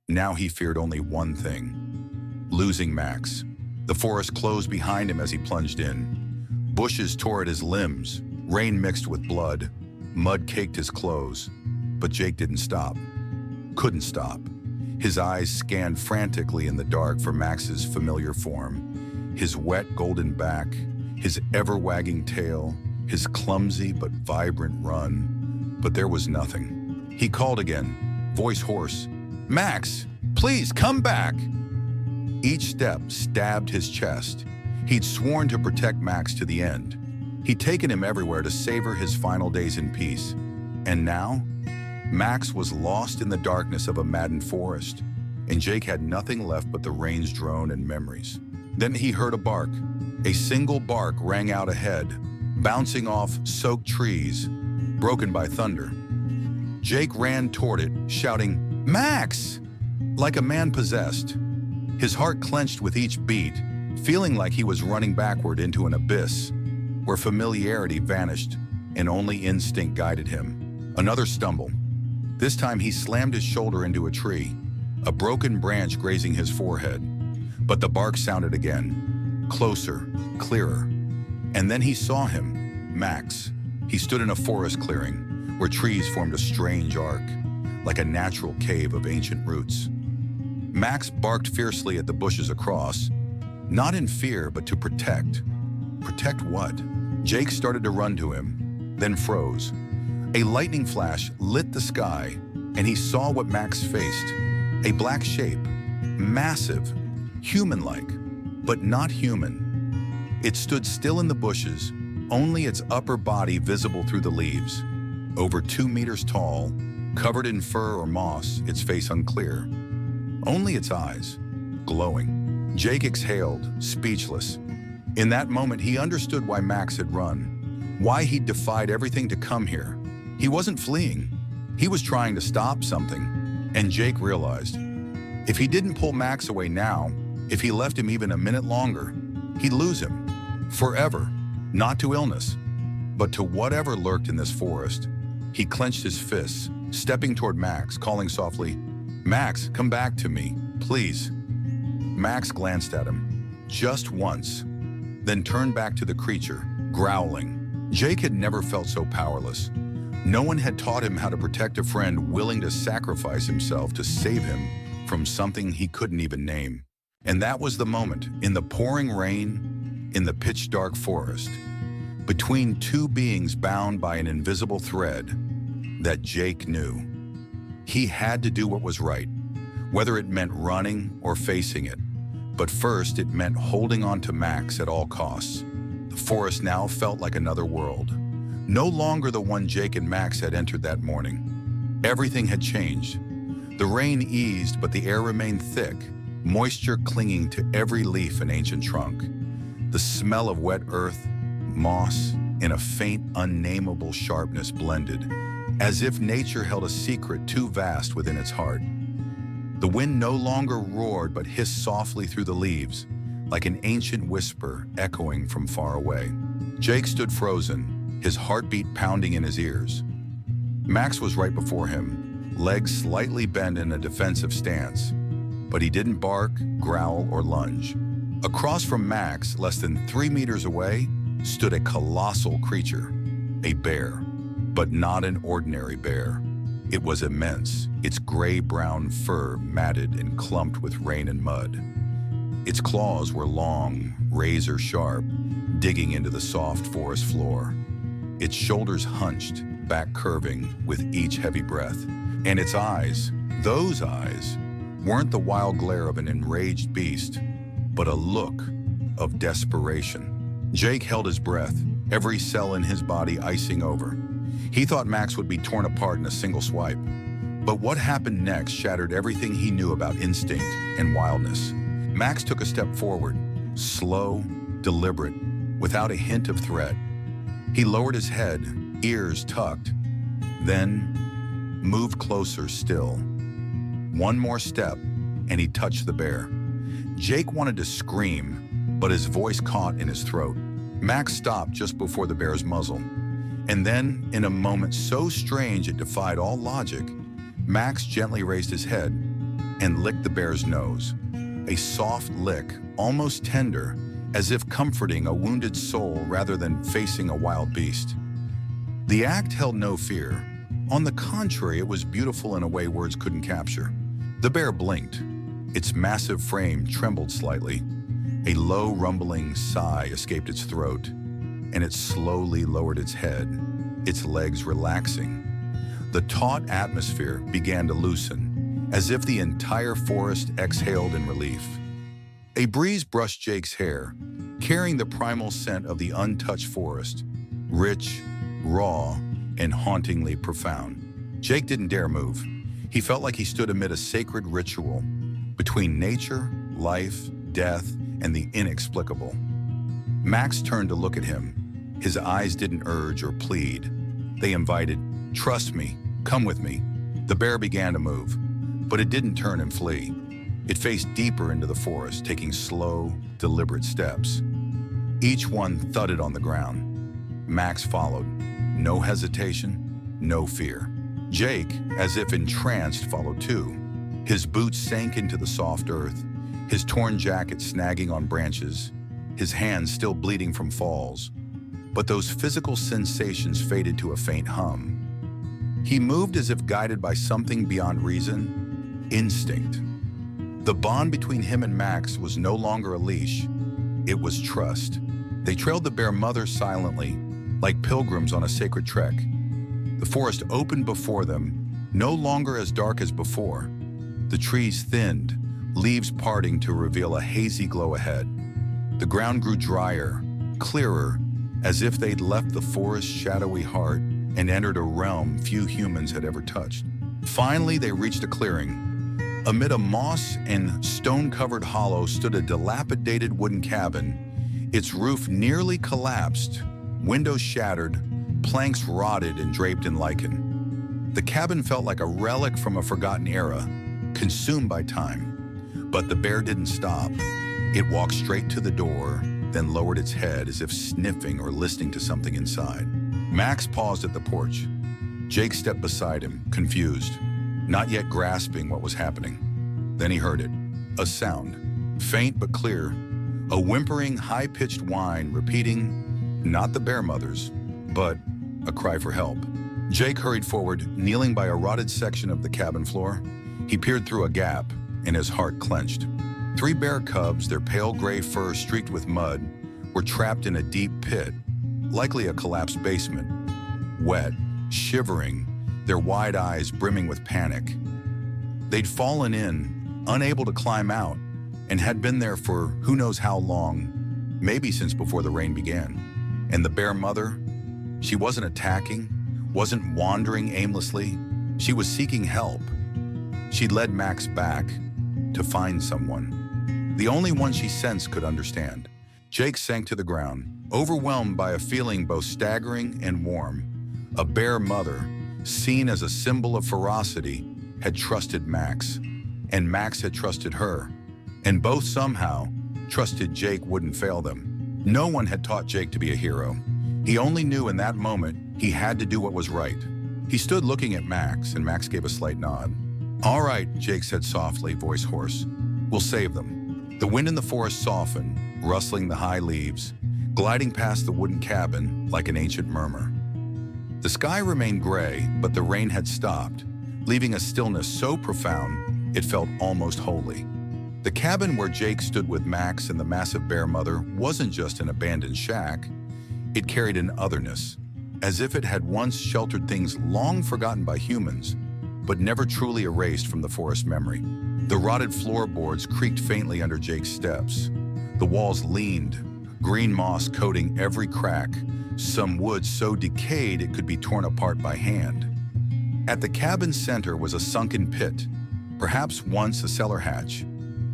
Now he feared only one thing: losing Max. The forest closed behind him as he plunged in. Bushes tore at his limbs, rain mixed with blood, mud caked his clothes. But Jake didn't stop. Couldn't stop. His eyes scanned frantically in the dark for Max's familiar form. His wet golden back, his ever-wagging tail, his clumsy but vibrant run. But there was nothing. He called again, voice hoarse. "Max, please come back!" Each step stabbed his chest. He'd sworn to protect Max to the end. He'd taken him everywhere to savor his final days in peace. And now, Max was lost in the darkness of a maddened forest, and Jake had nothing left but the rain's drone and memories. Then he heard a bark. A single bark rang out ahead, bouncing off soaked trees, broken by thunder. Jake ran toward it, shouting, "Max!" like a man possessed. His heart clenched with each beat, feeling like he was running backward into an abyss, where familiarity vanished and only instinct guided him. Another stumble. This time he slammed his shoulder into a tree, a broken branch grazing his forehead. But the bark sounded again, closer, clearer. And then he saw him, Max. He stood in a forest clearing, where trees formed a strange arc, like a natural cave of ancient roots. Max barked fiercely at the bushes across, not in fear, but to protect. Protect what? Jake started to run to him, then froze. A lightning flash lit the sky, and he saw what Max faced. A black shape, massive, human-like, but not human. It stood still in the bushes, only its upper body visible through the leaves. Over 2 meters tall, covered in fur or moss, its face unclear. Only its eyes, glowing. Jake exhaled, speechless. In that moment, he understood why Max had run, why he'd defied everything to come here. He wasn't fleeing. He was trying to stop something. And Jake realized, if he didn't pull Max away now, if he left him even a minute longer, he'd lose him. Forever. Not to illness, but to whatever lurked in this forest. He clenched his fists, stepping toward Max, calling softly, "Max, come back to me, please." Max glanced at him, just once, then turned back to the creature, growling. Jake had never felt so powerless. No one had taught him how to protect a friend willing to sacrifice himself to save him from something he couldn't even name. And that was the moment, in the pouring rain, in the pitch-dark forest, between two beings bound by an invisible thread, that Jake knew. He had to do what was right, whether it meant running or facing it. But first, it meant holding on to Max at all costs. The forest now felt like another world. No longer the one Jake and Max had entered that morning. Everything had changed. The rain eased, but the air remained thick, moisture clinging to every leaf and ancient trunk. The smell of wet earth, moss, and a faint, unnameable sharpness blended, as if nature held a secret too vast within its heart. The wind no longer roared but hissed softly through the leaves, like an ancient whisper echoing from far away. Jake stood frozen, his heartbeat pounding in his ears. Max was right before him, legs slightly bent in a defensive stance. But he didn't bark, growl, or lunge. Across from Max, less than 3 meters away, stood a colossal creature, a bear. But not an ordinary bear. It was immense, its gray-brown fur matted and clumped with rain and mud. Its claws were long, razor-sharp, digging into the soft forest floor. Its shoulders hunched, back curving with each heavy breath. And its eyes, those eyes, weren't the wild glare of an enraged beast, but a look of desperation. Jake held his breath, every cell in his body icing over. He thought Max would be torn apart in a single swipe. But what happened next shattered everything he knew about instinct and wildness. Max took a step forward, slow, deliberate, without a hint of threat. He lowered his head, ears tucked, then moved closer still. One more step, and he touched the bear. Jake wanted to scream, but his voice caught in his throat. Max stopped just before the bear's muzzle. And then, in a moment so strange it defied all logic, Max gently raised his head and licked the bear's nose. A soft lick, almost tender, as if comforting a wounded soul rather than facing a wild beast. The act held no fear. On the contrary, it was beautiful in a way words couldn't capture. The bear blinked. Its massive frame trembled slightly. A low, rumbling sigh escaped its throat, and it slowly lowered its head, its legs relaxing. The taut atmosphere began to loosen, as if the entire forest exhaled in relief. A breeze brushed Jake's hair, carrying the primal scent of the untouched forest, rich, raw, and hauntingly profound. Jake didn't dare move. He felt like he stood amid a sacred ritual between nature, life, death, and the inexplicable. Max turned to look at him. His eyes didn't urge or plead. They invited, "Trust me, come with me." The bear began to move, but it didn't turn and flee. It faced deeper into the forest, taking slow, deliberate steps. Each one thudded on the ground. Max followed. No hesitation, no fear. Jake, as if entranced, followed too. His boots sank into the soft earth, his torn jacket snagging on branches, his hands still bleeding from falls. But those physical sensations faded to a faint hum. He moved as if guided by something beyond reason, instinct. The bond between him and Max was no longer a leash, it was trust. They trailed the bear mother silently, like pilgrims on a sacred trek. The forest opened before them, no longer as dark as before. The trees thinned, leaves parting to reveal a hazy glow ahead. The ground grew drier, clearer, as if they'd left the forest's shadowy heart and entered a realm few humans had ever touched. Finally, they reached a clearing. Amid a moss and stone-covered hollow stood a dilapidated wooden cabin. Its roof nearly collapsed, windows shattered, planks rotted and draped in lichen. The cabin felt like a relic from a forgotten era, consumed by time. But the bear didn't stop. It walked straight to the door, then lowered its head as if sniffing or listening to something inside. Max paused at the porch. Jake stepped beside him, confused, not yet grasping what was happening. Then he heard it, a sound, faint but clear, a whimpering, high-pitched whine repeating, not the bear mother's, but a cry for help. Jake hurried forward, kneeling by a rotted section of the cabin floor. He peered through a gap, and his heart clenched. 3 bear cubs, their pale gray fur streaked with mud, were trapped in a deep pit, likely a collapsed basement. Wet, shivering, their wide eyes brimming with panic. They'd fallen in, unable to climb out, and had been there for who knows how long, maybe since before the rain began. And the bear mother, she wasn't attacking, wasn't wandering aimlessly. She was seeking help. She'd led Max back to find someone. The only one she sensed could understand. Jake sank to the ground, overwhelmed by a feeling both staggering and warm. A bear mother, seen as a symbol of ferocity, had trusted Max, and Max had trusted her, and both somehow trusted Jake wouldn't fail them. No one had taught Jake to be a hero. He only knew in that moment he had to do what was right. He stood looking at Max, and Max gave a slight nod. "All right," Jake said softly, voice hoarse. "We'll save them." The wind in the forest softened, rustling the high leaves, gliding past the wooden cabin like an ancient murmur. The sky remained gray, but the rain had stopped, leaving a stillness so profound it felt almost holy. The cabin where Jake stood with Max and the massive bear mother wasn't just an abandoned shack. It carried an otherness, as if it had once sheltered things long forgotten by humans, but never truly erased from the forest memory. The rotted floorboards creaked faintly under Jake's steps. The walls leaned, green moss coating every crack, some wood so decayed it could be torn apart by hand. At the cabin's center was a sunken pit, perhaps once a cellar hatch.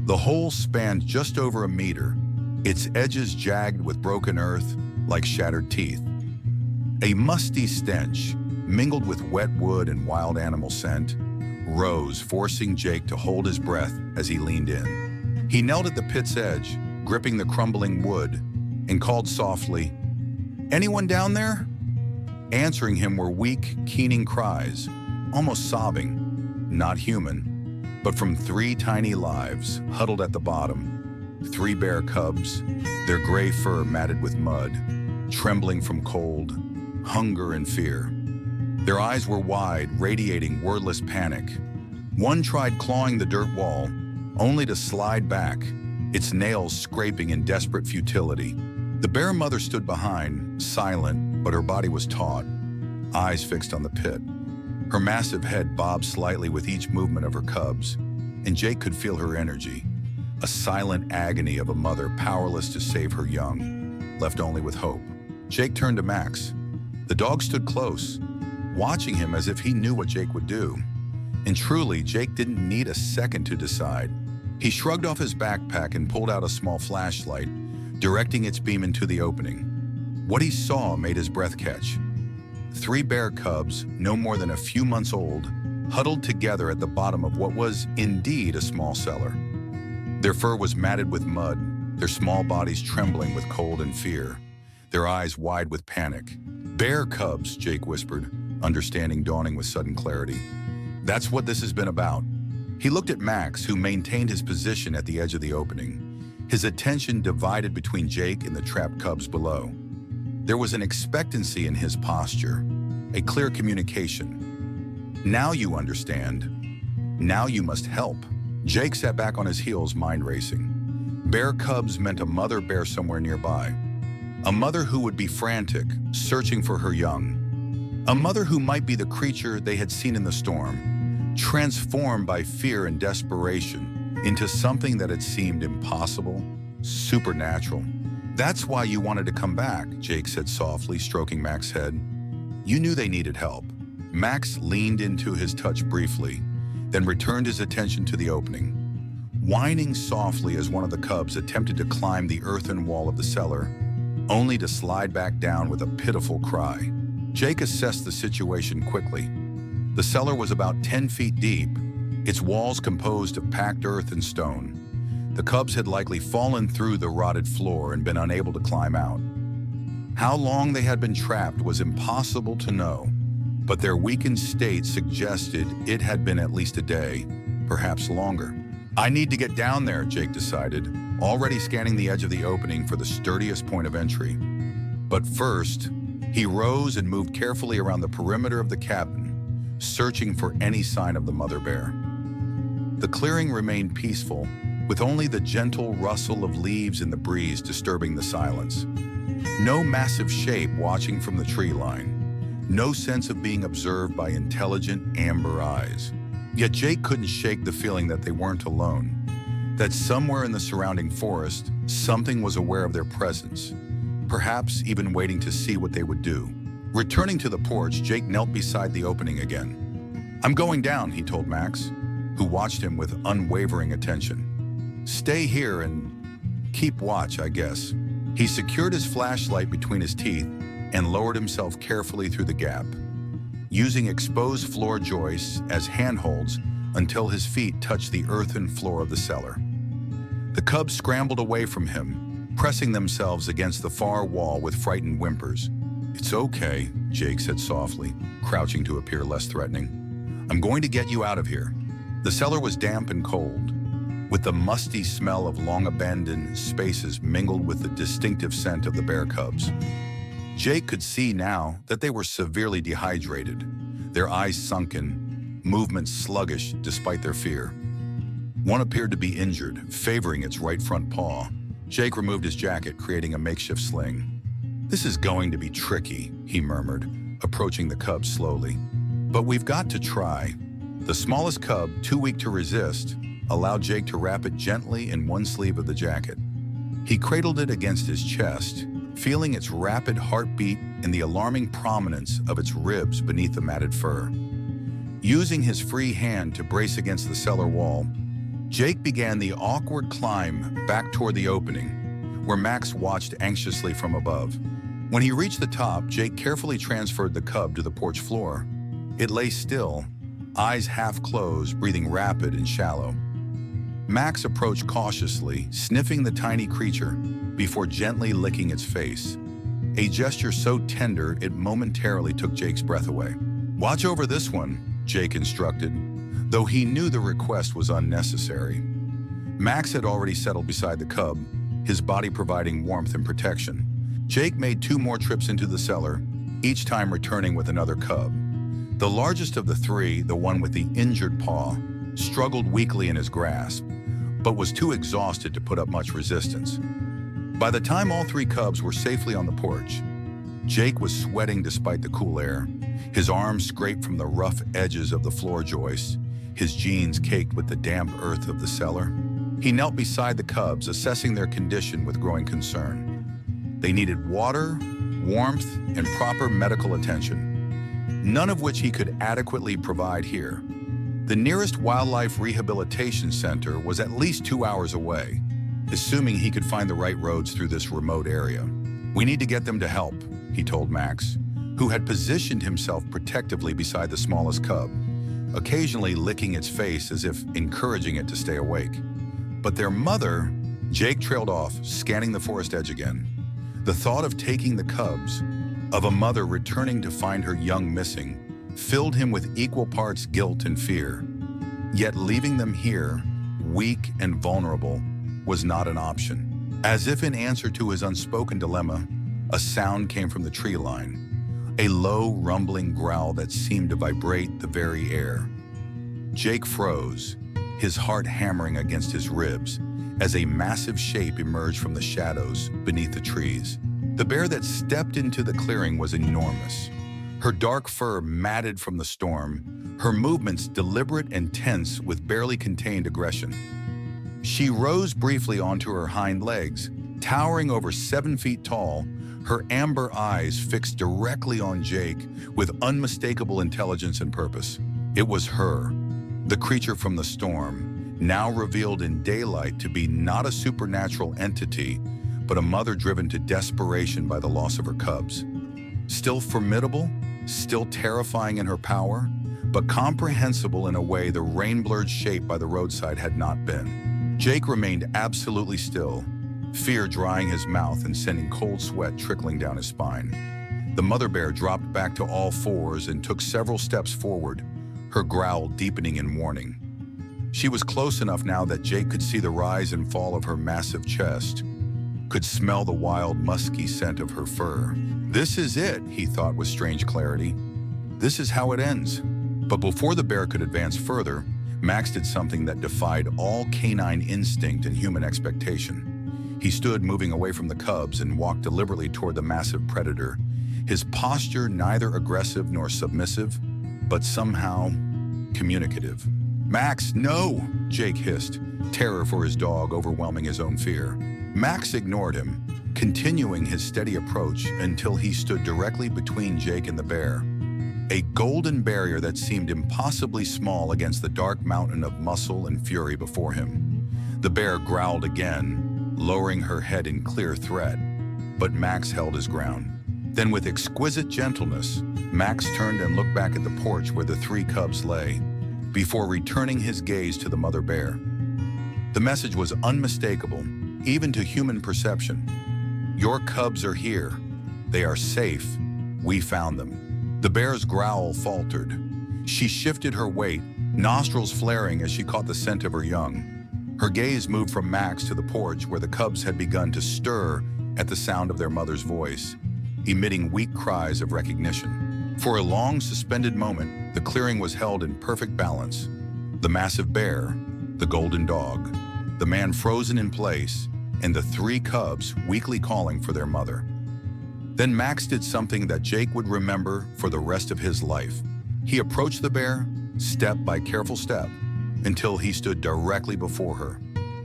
The hole spanned just over a meter, its edges jagged with broken earth like shattered teeth. A musty stench, mingled with wet wood and wild animal scent, rose, forcing Jake to hold his breath as he leaned in. He knelt at the pit's edge, gripping the crumbling wood, and called softly, "Anyone down there?" Answering him were weak, keening cries, almost sobbing, not human, but from 3 tiny lives huddled at the bottom, 3 bear cubs, their gray fur matted with mud, trembling from cold, hunger, and fear. Their eyes were wide, radiating wordless panic. One tried clawing the dirt wall, only to slide back, its nails scraping in desperate futility. The bear mother stood behind, silent, but her body was taut, eyes fixed on the pit. Her massive head bobbed slightly with each movement of her cubs, and Jake could feel her energy, a silent agony of a mother powerless to save her young, left only with hope. Jake turned to Max. The dog stood close, watching him as if he knew what Jake would do. And truly, Jake didn't need a second to decide. He shrugged off his backpack and pulled out a small flashlight, directing its beam into the opening. What he saw made his breath catch. 3 bear cubs, no more than a few months old, huddled together at the bottom of what was indeed a small cellar. Their fur was matted with mud, their small bodies trembling with cold and fear, their eyes wide with panic. "Bear cubs," Jake whispered, understanding dawning with sudden clarity. "That's what this has been about." He looked at Max, who maintained his position at the edge of the opening, his attention divided between Jake and the trapped cubs below. There was an expectancy in his posture, a clear communication. "Now you understand. Now you must help." Jake sat back on his heels, mind racing. Bear cubs meant a mother bear somewhere nearby. A mother who would be frantic, searching for her young. A mother who might be the creature they had seen in the storm, transformed by fear and desperation into something that had seemed impossible, supernatural. "That's why you wanted to come back," Jake said softly, stroking Max's head. "You knew they needed help." Max leaned into his touch briefly, then returned his attention to the opening. Whining softly as one of the cubs attempted to climb the earthen wall of the cellar, only to slide back down with a pitiful cry. Jake assessed the situation quickly. The cellar was about 10 feet deep, its walls composed of packed earth and stone. The cubs had likely fallen through the rotted floor and been unable to climb out. How long they had been trapped was impossible to know, but their weakened state suggested it had been at least a day, perhaps longer. "I need to get down there," Jake decided, already scanning the edge of the opening for the sturdiest point of entry. But first, he rose and moved carefully around the perimeter of the cabin, searching for any sign of the mother bear. The clearing remained peaceful, with only the gentle rustle of leaves in the breeze disturbing the silence. No massive shape watching from the tree line. No sense of being observed by intelligent amber eyes. Yet Jake couldn't shake the feeling that they weren't alone, that somewhere in the surrounding forest, something was aware of their presence, perhaps even waiting to see what they would do. Returning to the porch, Jake knelt beside the opening again. "I'm going down," he told Max, who watched him with unwavering attention. "Stay here and keep watch, I guess." He secured his flashlight between his teeth and lowered himself carefully through the gap, using exposed floor joists as handholds until his feet touched the earthen floor of the cellar. The cubs scrambled away from him, pressing themselves against the far wall with frightened whimpers. "It's okay," Jake said softly, crouching to appear less threatening. "I'm going to get you out of here." The cellar was damp and cold, with the musty smell of long-abandoned spaces mingled with the distinctive scent of the bear cubs. Jake could see now that they were severely dehydrated, their eyes sunken, movements sluggish despite their fear. One appeared to be injured, favoring its right front paw. Jake removed his jacket, creating a makeshift sling. "This is going to be tricky," he murmured, approaching the cub slowly. "But we've got to try." The smallest cub, too weak to resist, allowed Jake to wrap it gently in one sleeve of the jacket. He cradled it against his chest, feeling its rapid heartbeat and the alarming prominence of its ribs beneath the matted fur. Using his free hand to brace against the cellar wall, Jake began the awkward climb back toward the opening, where Max watched anxiously from above. When he reached the top, Jake carefully transferred the cub to the porch floor. It lay still, eyes half closed, breathing rapid and shallow. Max approached cautiously, sniffing the tiny creature before gently licking its face, a gesture so tender it momentarily took Jake's breath away. "Watch over this one," Jake instructed, though he knew the request was unnecessary. Max had already settled beside the cub, his body providing warmth and protection. Jake made 2 more trips into the cellar, each time returning with another cub. The largest of the 3, the one with the injured paw, struggled weakly in his grasp, but was too exhausted to put up much resistance. By the time all 3 cubs were safely on the porch, Jake was sweating despite the cool air, his arms scraped from the rough edges of the floor joists, his jeans caked with the damp earth of the cellar. He knelt beside the cubs, assessing their condition with growing concern. They needed water, warmth, and proper medical attention, none of which he could adequately provide here. The nearest wildlife rehabilitation center was at least 2 hours away, assuming he could find the right roads through this remote area. "We need to get them to help," he told Max, who had positioned himself protectively beside the smallest cub, occasionally licking its face as if encouraging it to stay awake. But their mother, Jake trailed off, scanning the forest edge again. The thought of taking the cubs, of a mother returning to find her young missing, filled him with equal parts guilt and fear. Yet leaving them here, weak and vulnerable, was not an option. As if in answer to his unspoken dilemma, a sound came from the tree line, a low, rumbling growl that seemed to vibrate the very air. Jake froze, his heart hammering against his ribs, as a massive shape emerged from the shadows beneath the trees. The bear that stepped into the clearing was enormous, her dark fur matted from the storm, her movements deliberate and tense with barely contained aggression. She rose briefly onto her hind legs, towering over 7 feet tall, her amber eyes fixed directly on Jake with unmistakable intelligence and purpose. It was her, the creature from the storm, now revealed in daylight to be not a supernatural entity, but a mother driven to desperation by the loss of her cubs. Still formidable, still terrifying in her power, but comprehensible in a way the rain-blurred shape by the roadside had not been. Jake remained absolutely still, fear drying his mouth and sending cold sweat trickling down his spine. The mother bear dropped back to all fours and took several steps forward, her growl deepening in warning. She was close enough now that Jake could see the rise and fall of her massive chest, could smell the wild, musky scent of her fur. This is it, he thought with strange clarity. This is how it ends. But before the bear could advance further, Max did something that defied all canine instinct and human expectation. He stood moving away from the cubs and walked deliberately toward the massive predator, his posture neither aggressive nor submissive, but somehow communicative. "Max, no!" Jake hissed, terror for his dog overwhelming his own fear. Max ignored him, continuing his steady approach until he stood directly between Jake and the bear, a golden barrier that seemed impossibly small against the dark mountain of muscle and fury before him. The bear growled again, lowering her head in clear threat, but Max held his ground. Then with exquisite gentleness, Max turned and looked back at the porch where the 3 cubs lay, before returning his gaze to the mother bear. The message was unmistakable, even to human perception. Your cubs are here. They are safe, "We found them." The bear's growl faltered. She shifted her weight, nostrils flaring as she caught the scent of her young. Her gaze moved from Max to the porch where the cubs had begun to stir at the sound of their mother's voice, emitting weak cries of recognition. For a long, suspended moment, the clearing was held in perfect balance. The massive bear, the golden dog, the man frozen in place, and the three cubs weakly calling for their mother. Then Max did something that Jake would remember for the rest of his life. He approached the bear, step by careful step, until he stood directly before her.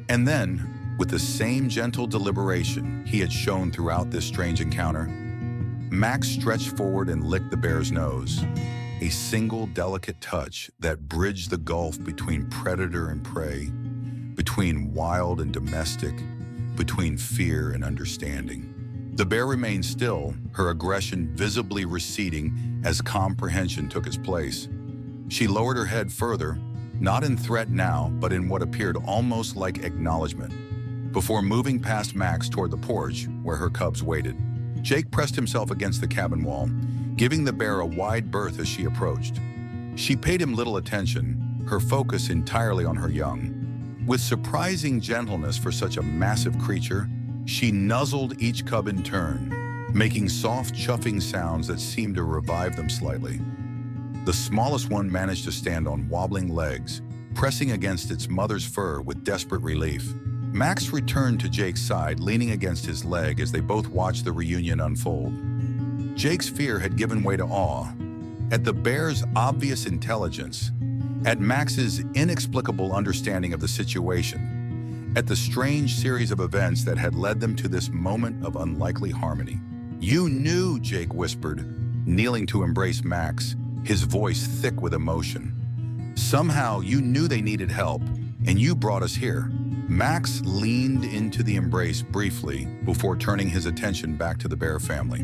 And then, with the same gentle deliberation he had shown throughout this strange encounter, Max stretched forward and licked the bear's nose, a single delicate touch that bridged the gulf between predator and prey, between wild and domestic, between fear and understanding. The bear remained still, her aggression visibly receding as comprehension took its place. She lowered her head further, not in threat now, but in what appeared almost like acknowledgement, before moving past Max toward the porch where her cubs waited. Jake pressed himself against the cabin wall, giving the bear a wide berth as she approached. She paid him little attention, her focus entirely on her young. With surprising gentleness for such a massive creature, she nuzzled each cub in turn, making soft chuffing sounds that seemed to revive them slightly. The smallest one managed to stand on wobbling legs, pressing against its mother's fur with desperate relief. Max returned to Jake's side, leaning against his leg as they both watched the reunion unfold. Jake's fear had given way to awe at the bear's obvious intelligence, at Max's inexplicable understanding of the situation, at the strange series of events that had led them to this moment of unlikely harmony. "You knew," Jake whispered, kneeling to embrace Max, his voice thick with emotion. "Somehow you knew they needed help, and you brought us here." Max leaned into the embrace briefly before turning his attention back to the bear family.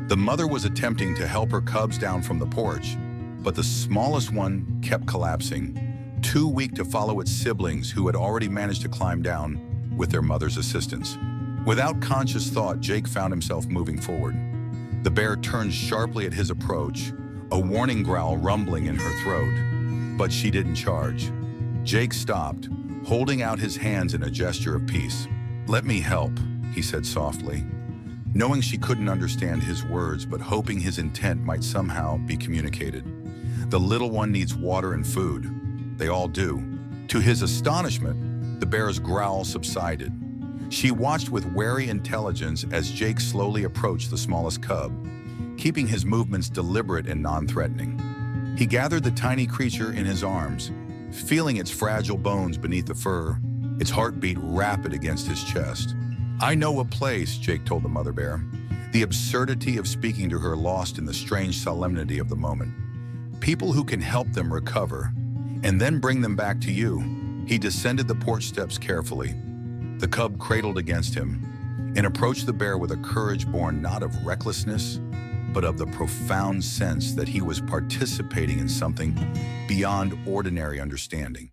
The mother was attempting to help her cubs down from the porch, but the smallest one kept collapsing, too weak to follow its siblings who had already managed to climb down with their mother's assistance. Without conscious thought, Jake found himself moving forward. The bear turned sharply at his approach, a warning growl rumbling in her throat, but she didn't charge. Jake stopped, holding out his hands in a gesture of peace. "Let me help," he said softly, knowing she couldn't understand his words but hoping his intent might somehow be communicated. "The little one needs water and food. They all do." To his astonishment, the bear's growl subsided. She watched with wary intelligence as Jake slowly approached the smallest cub, keeping his movements deliberate and non-threatening. He gathered the tiny creature in his arms, feeling its fragile bones beneath the fur, its heartbeat rapid against his chest. "I know a place," Jake told the mother bear, the absurdity of speaking to her lost in the strange solemnity of the moment. "People who can help them recover, and then bring them back to you." He descended the porch steps carefully, the cub cradled against him, and approached the bear with a courage born not of recklessness, but of the profound sense that he was participating in something beyond ordinary understanding.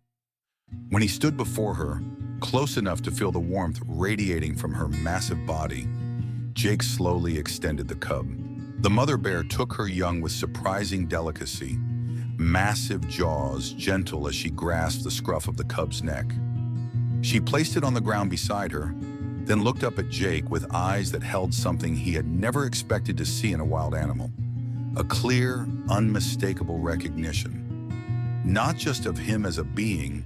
When he stood before her, close enough to feel the warmth radiating from her massive body, Jake slowly extended the cub. The mother bear took her young with surprising delicacy, massive jaws gentle as she grasped the scruff of the cub's neck. She placed it on the ground beside her, then looked up at Jake with eyes that held something he had never expected to see in a wild animal. A clear, unmistakable recognition, not just of him as a being,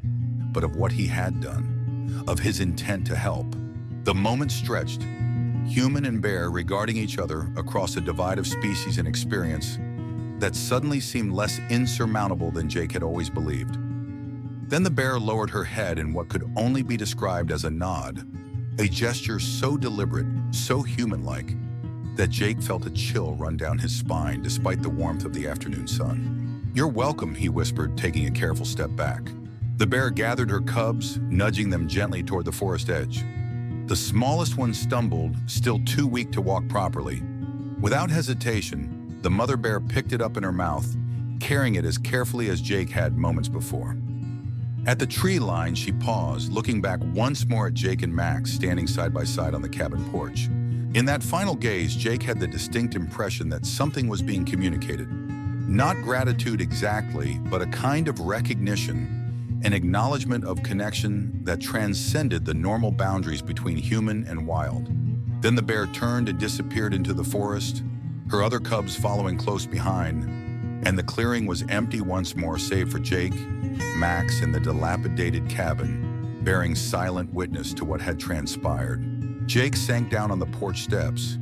but of what he had done, of his intent to help. The moment stretched, human and bear regarding each other across a divide of species and experience that suddenly seemed less insurmountable than Jake had always believed. Then the bear lowered her head in what could only be described as a nod, a gesture so deliberate, so human-like, that Jake felt a chill run down his spine despite the warmth of the afternoon sun. "You're welcome," he whispered, taking a careful step back. The bear gathered her cubs, nudging them gently toward the forest edge. The smallest one stumbled, still too weak to walk properly. Without hesitation, the mother bear picked it up in her mouth, carrying it as carefully as Jake had moments before. At the tree line, she paused, looking back once more at Jake and Max standing side by side on the cabin porch. In that final gaze, Jake had the distinct impression that something was being communicated. Not gratitude exactly, but a kind of recognition, an acknowledgement of connection that transcended the normal boundaries between human and wild. Then the bear turned and disappeared into the forest, her other cubs following close behind, and the clearing was empty once more save for Jake, Max, and the dilapidated cabin, bearing silent witness to what had transpired. Jake sank down on the porch steps,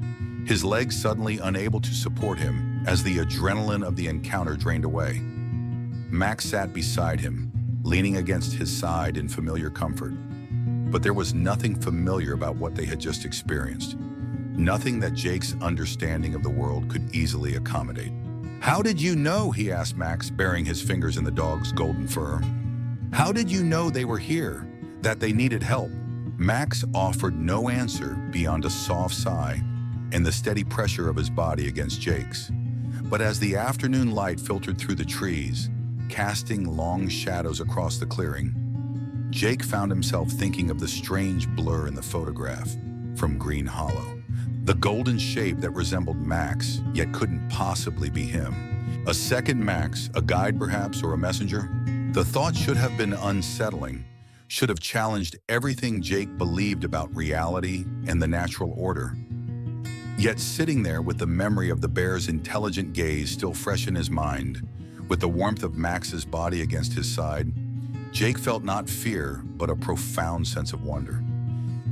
his legs suddenly unable to support him as the adrenaline of the encounter drained away. Max sat beside him, leaning against his side in familiar comfort. But there was nothing familiar about what they had just experienced. Nothing that Jake's understanding of the world could easily accommodate. "How did you know?" he asked Max, burying his fingers in the dog's golden fur. "How did you know they were here, that they needed help?" Max offered no answer beyond a soft sigh and the steady pressure of his body against Jake's. But as the afternoon light filtered through the trees, casting long shadows across the clearing, Jake found himself thinking of the strange blur in the photograph from Green Hollow. The golden shape that resembled Max, yet couldn't possibly be him. A second Max, a guide perhaps, or a messenger? The thought should have been unsettling, should have challenged everything Jake believed about reality and the natural order. Yet sitting there with the memory of the bear's intelligent gaze still fresh in his mind, with the warmth of Max's body against his side, Jake felt not fear, but a profound sense of wonder,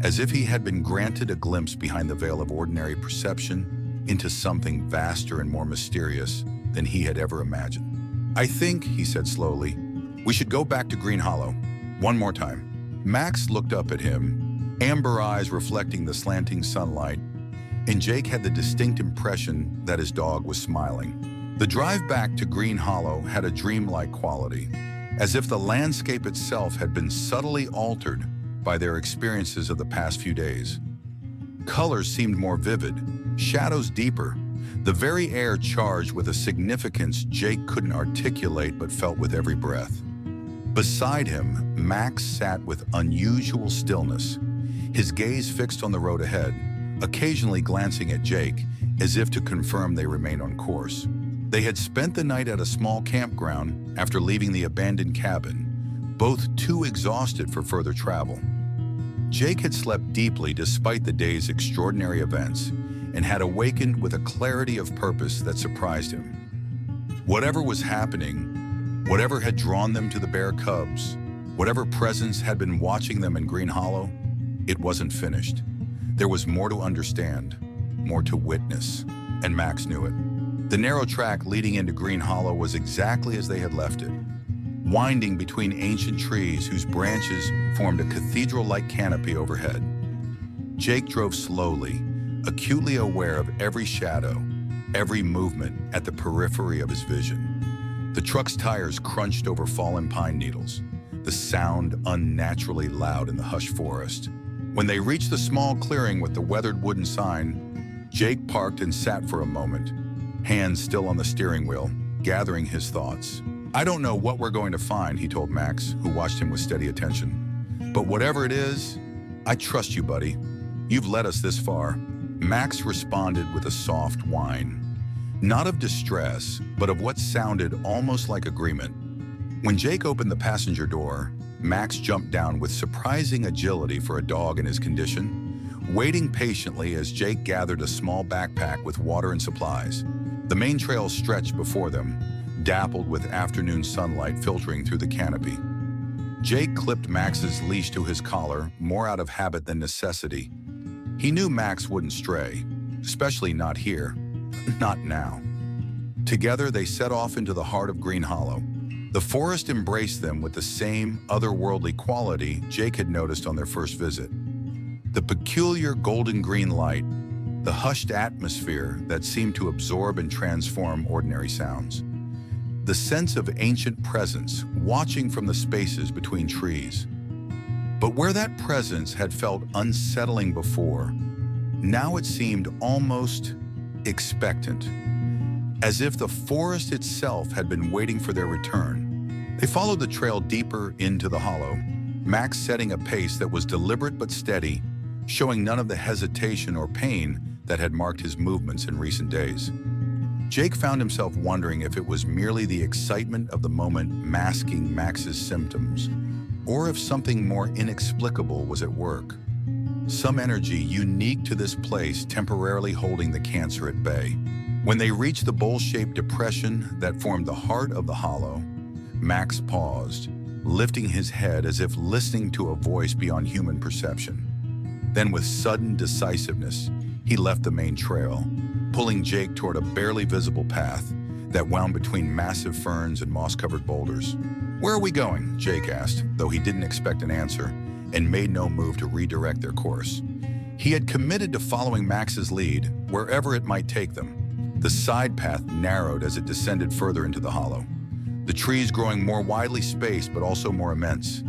as if he had been granted a glimpse behind the veil of ordinary perception into something vaster and more mysterious than he had ever imagined. "I think," he said slowly, "we should go back to Green Hollow. One more time." Max looked up at him, amber eyes reflecting the slanting sunlight, and Jake had the distinct impression that his dog was smiling. The drive back to Green Hollow had a dreamlike quality, as if the landscape itself had been subtly altered by their experiences of the past few days. Colors seemed more vivid, shadows deeper, the very air charged with a significance Jake couldn't articulate but felt with every breath. Beside him, Max sat with unusual stillness, his gaze fixed on the road ahead, occasionally glancing at Jake as if to confirm they remained on course. They had spent the night at a small campground after leaving the abandoned cabin, both too exhausted for further travel. Jake had slept deeply despite the day's extraordinary events and had awakened with a clarity of purpose that surprised him. Whatever was happening, whatever had drawn them to the bear cubs, whatever presence had been watching them in Green Hollow, it wasn't finished. There was more to understand, more to witness, and Max knew it. The narrow track leading into Green Hollow was exactly as they had left it, winding between ancient trees whose branches formed a cathedral-like canopy overhead. Jake drove slowly, acutely aware of every shadow, every movement at the periphery of his vision. The truck's tires crunched over fallen pine needles, the sound unnaturally loud in the hushed forest. When they reached the small clearing with the weathered wooden sign, Jake parked and sat for a moment, hands still on the steering wheel, gathering his thoughts. "I don't know what we're going to find," he told Max, who watched him with steady attention. "But whatever it is, I trust you, buddy. You've led us this far." Max responded with a soft whine, not of distress, but of what sounded almost like agreement. When Jake opened the passenger door, Max jumped down with surprising agility for a dog in his condition, waiting patiently as Jake gathered a small backpack with water and supplies. The main trail stretched before them, dappled with afternoon sunlight filtering through the canopy. Jake clipped Max's leash to his collar, more out of habit than necessity. He knew Max wouldn't stray, especially not here, not now. Together, they set off into the heart of Green Hollow. The forest embraced them with the same otherworldly quality Jake had noticed on their first visit. The peculiar golden-green light, the hushed atmosphere that seemed to absorb and transform ordinary sounds. The sense of ancient presence watching from the spaces between trees. But where that presence had felt unsettling before, now it seemed almost expectant, as if the forest itself had been waiting for their return. They followed the trail deeper into the hollow, Max setting a pace that was deliberate but steady, showing none of the hesitation or pain that had marked his movements in recent days. Jake found himself wondering if it was merely the excitement of the moment masking Max's symptoms, or if something more inexplicable was at work. Some energy unique to this place temporarily holding the cancer at bay. When they reached the bowl-shaped depression that formed the heart of the hollow, Max paused, lifting his head as if listening to a voice beyond human perception. Then with sudden decisiveness, he left the main trail, pulling Jake toward a barely visible path that wound between massive ferns and moss-covered boulders. "Where are we going?" Jake asked, though he didn't expect an answer, and made no move to redirect their course. He had committed to following Max's lead, wherever it might take them. The side path narrowed as it descended further into the hollow, the trees growing more widely spaced but also more immense.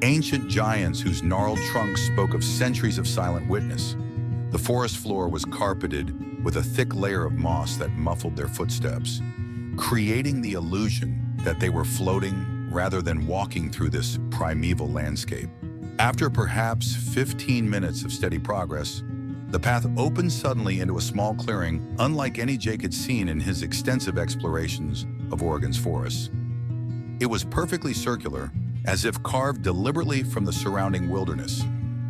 Ancient giants whose gnarled trunks spoke of centuries of silent witness. The forest floor was carpeted with a thick layer of moss that muffled their footsteps, creating the illusion that they were floating rather than walking through this primeval landscape. After perhaps 15 minutes of steady progress, the path opened suddenly into a small clearing unlike any Jake had seen in his extensive explorations of Oregon's forests. It was perfectly circular, as if carved deliberately from the surrounding wilderness,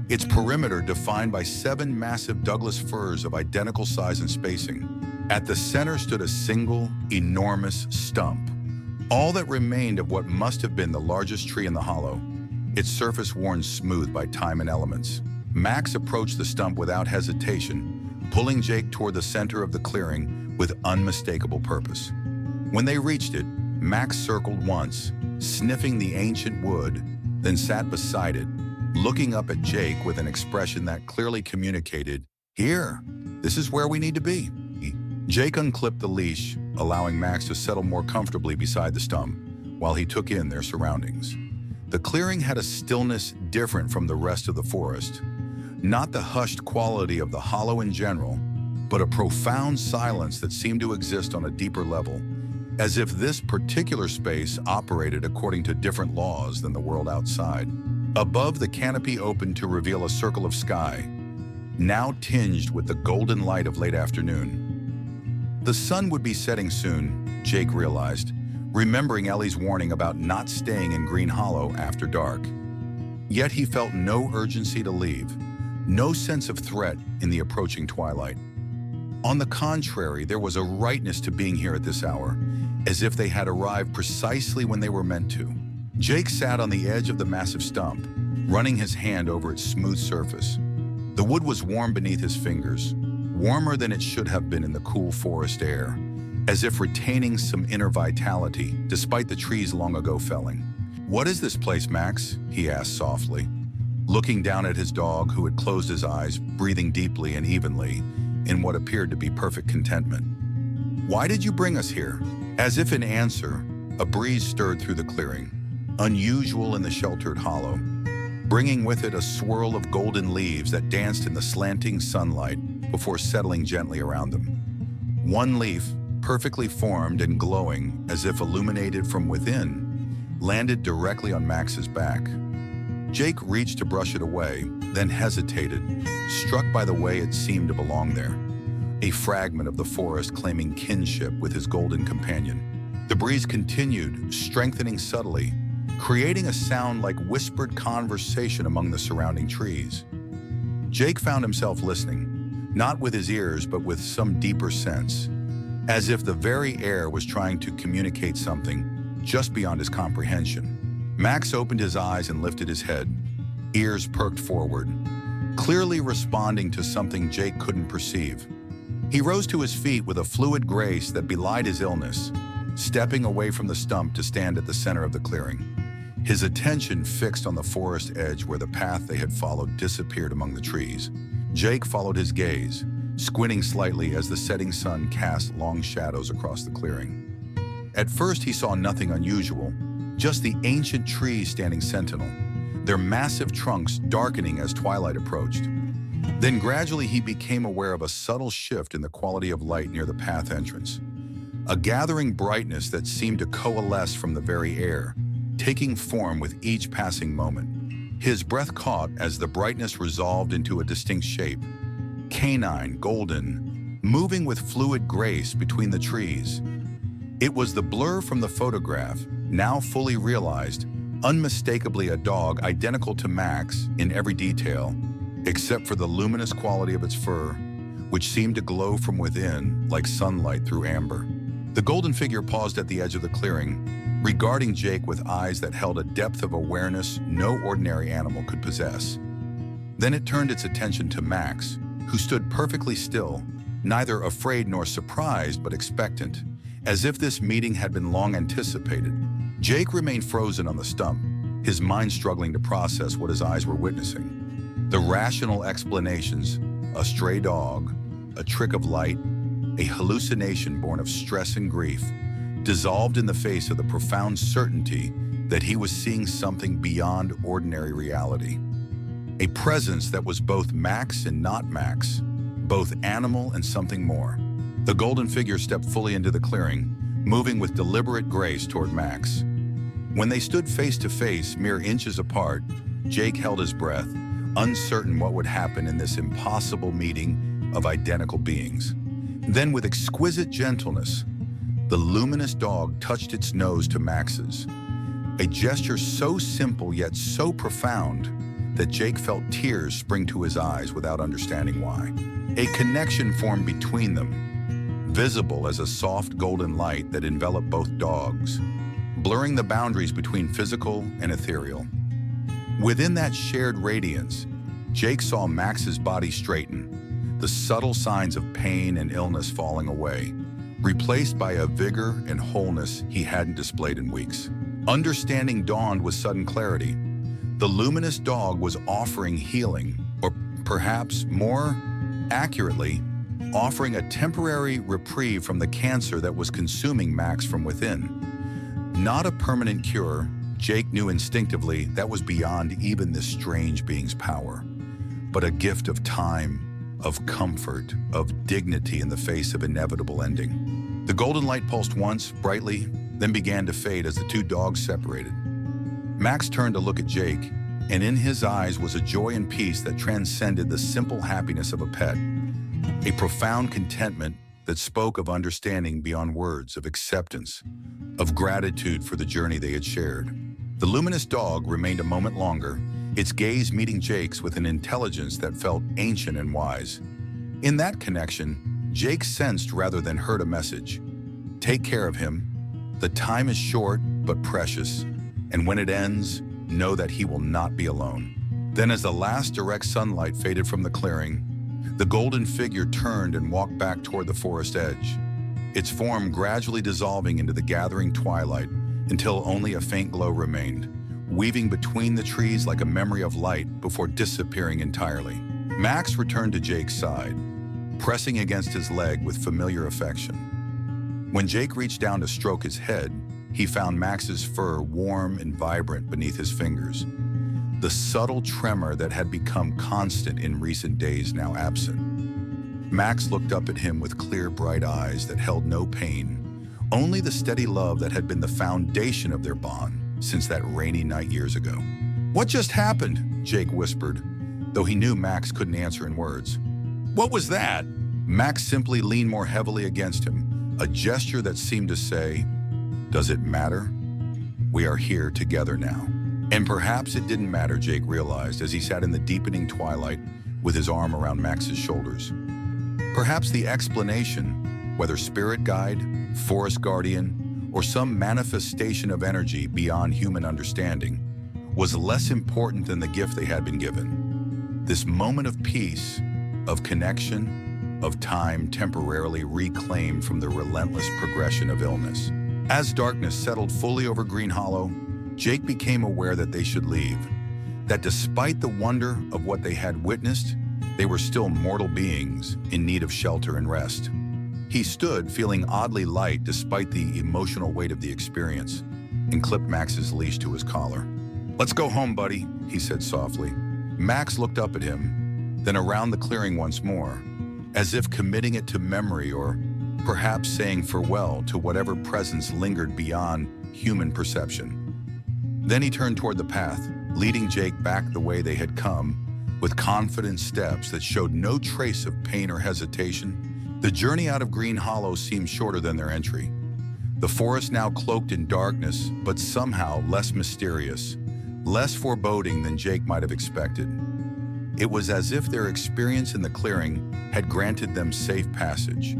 its perimeter defined by 7 massive Douglas firs of identical size and spacing. At the center stood a single, enormous stump, all that remained of what must have been the largest tree in the hollow, its surface worn smooth by time and elements. Max approached the stump without hesitation, pulling Jake toward the center of the clearing with unmistakable purpose. When they reached it, Max circled once, sniffing the ancient wood, then sat beside it, looking up at Jake with an expression that clearly communicated, "Here, this is where we need to be." Jake unclipped the leash, allowing Max to settle more comfortably beside the stump, while he took in their surroundings. The clearing had a stillness different from the rest of the forest. Not the hushed quality of the hollow in general, but a profound silence that seemed to exist on a deeper level, as if this particular space operated according to different laws than the world outside. Above, the canopy opened to reveal a circle of sky, now tinged with the golden light of late afternoon. The sun would be setting soon, Jake realized, remembering Ellie's warning about not staying in Green Hollow after dark. Yet he felt no urgency to leave, no sense of threat in the approaching twilight. On the contrary, there was a rightness to being here at this hour, as if they had arrived precisely when they were meant to. Jake sat on the edge of the massive stump, running his hand over its smooth surface. The wood was warm beneath his fingers, warmer than it should have been in the cool forest air, as if retaining some inner vitality despite the trees long ago felling. "What is this place, Max?" he asked softly, looking down at his dog who had closed his eyes, breathing deeply and evenly in what appeared to be perfect contentment. "Why did you bring us here?" As if in answer, a breeze stirred through the clearing, unusual in the sheltered hollow, bringing with it a swirl of golden leaves that danced in the slanting sunlight before settling gently around them. One leaf, perfectly formed and glowing as if illuminated from within, landed directly on Max's back. Jake reached to brush it away, then hesitated, struck by the way it seemed to belong there, a fragment of the forest claiming kinship with his golden companion. The breeze continued, strengthening subtly, creating a sound like whispered conversation among the surrounding trees. Jake found himself listening, not with his ears but with some deeper sense, as if the very air was trying to communicate something just beyond his comprehension. Max opened his eyes and lifted his head, ears perked forward, clearly responding to something Jake couldn't perceive. He rose to his feet with a fluid grace that belied his illness, stepping away from the stump to stand at the center of the clearing, his attention fixed on the forest edge where the path they had followed disappeared among the trees. Jake followed his gaze, squinting slightly as the setting sun cast long shadows across the clearing. At first he saw nothing unusual, just the ancient trees standing sentinel, their massive trunks darkening as twilight approached. Then gradually he became aware of a subtle shift in the quality of light near the path entrance, a gathering brightness that seemed to coalesce from the very air, taking form with each passing moment. His breath caught as the brightness resolved into a distinct shape, canine, golden, moving with fluid grace between the trees. It was the blur from the photograph, now fully realized, unmistakably a dog identical to Max in every detail, except for the luminous quality of its fur, which seemed to glow from within like sunlight through amber. The golden figure paused at the edge of the clearing, regarding Jake with eyes that held a depth of awareness no ordinary animal could possess. Then it turned its attention to Max, who stood perfectly still, neither afraid nor surprised but expectant, as if this meeting had been long anticipated. Jake remained frozen on the stump, his mind struggling to process what his eyes were witnessing. The rational explanations, a stray dog, a trick of light, a hallucination born of stress and grief, dissolved in the face of the profound certainty that he was seeing something beyond ordinary reality. A presence that was both Max and not Max, both animal and something more. The golden figure stepped fully into the clearing, moving with deliberate grace toward Max. When they stood face to face, mere inches apart, Jake held his breath, uncertain what would happen in this impossible meeting of identical beings. Then, with exquisite gentleness, the luminous dog touched its nose to Max's, a gesture so simple yet so profound that Jake felt tears spring to his eyes without understanding why. A connection formed between them, visible as a soft golden light that enveloped both dogs, blurring the boundaries between physical and ethereal. Within that shared radiance, Jake saw Max's body straighten, the subtle signs of pain and illness falling away, replaced by a vigor and wholeness he hadn't displayed in weeks. Understanding dawned with sudden clarity. The luminous dog was offering healing, or perhaps more accurately, offering a temporary reprieve from the cancer that was consuming Max from within. Not a permanent cure, Jake knew instinctively that was beyond even this strange being's power, but a gift of time, of comfort, of dignity in the face of inevitable ending. The golden light pulsed once, brightly, then began to fade as the two dogs separated. Max turned to look at Jake, and in his eyes was a joy and peace that transcended the simple happiness of a pet, a profound contentment that spoke of understanding beyond words, of acceptance, of gratitude for the journey they had shared. The luminous dog remained a moment longer, its gaze meeting Jake's with an intelligence that felt ancient and wise. In that connection, Jake sensed rather than heard a message. Take care of him. The time is short but precious, and when it ends, know that he will not be alone. Then as the last direct sunlight faded from the clearing, the golden figure turned and walked back toward the forest edge, its form gradually dissolving into the gathering twilight until only a faint glow remained, weaving between the trees like a memory of light before disappearing entirely. Max returned to Jake's side, pressing against his leg with familiar affection. When Jake reached down to stroke his head, he found Max's fur warm and vibrant beneath his fingers, the subtle tremor that had become constant in recent days now absent. Max looked up at him with clear, bright eyes that held no pain, only the steady love that had been the foundation of their bond since that rainy night years ago. "What just happened?" Jake whispered, though he knew Max couldn't answer in words. "What was that?" Max simply leaned more heavily against him, a gesture that seemed to say, "Does it matter? We are here together now." And perhaps it didn't matter, Jake realized as he sat in the deepening twilight with his arm around Max's shoulders. Perhaps the explanation, whether spirit guide, forest guardian, or some manifestation of energy beyond human understanding, was less important than the gift they had been given. This moment of peace, of connection, of time temporarily reclaimed from the relentless progression of illness. As darkness settled fully over Green Hollow, Jake became aware that they should leave, that despite the wonder of what they had witnessed, they were still mortal beings in need of shelter and rest. He stood, feeling oddly light despite the emotional weight of the experience, and clipped Max's leash to his collar. "Let's go home, buddy," he said softly. Max looked up at him, then around the clearing once more, as if committing it to memory or perhaps saying farewell to whatever presence lingered beyond human perception. Then he turned toward the path, leading Jake back the way they had come, with confident steps that showed no trace of pain or hesitation. The journey out of Green Hollow seemed shorter than their entry. The forest now cloaked in darkness, but somehow less mysterious, less foreboding than Jake might have expected. It was as if their experience in the clearing had granted them safe passage,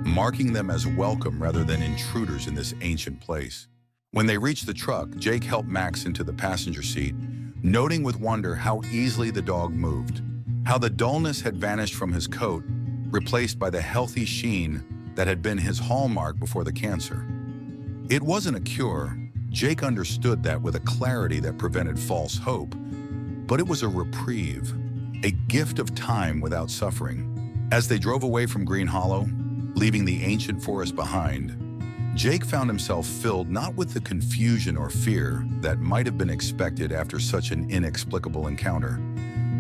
marking them as welcome rather than intruders in this ancient place. When they reached the truck, Jake helped Max into the passenger seat, noting with wonder how easily the dog moved, how the dullness had vanished from his coat, replaced by the healthy sheen that had been his hallmark before the cancer. It wasn't a cure. Jake understood that with a clarity that prevented false hope, but it was a reprieve, a gift of time without suffering. As they drove away from Green Hollow, leaving the ancient forest behind, Jake found himself filled not with the confusion or fear that might have been expected after such an inexplicable encounter,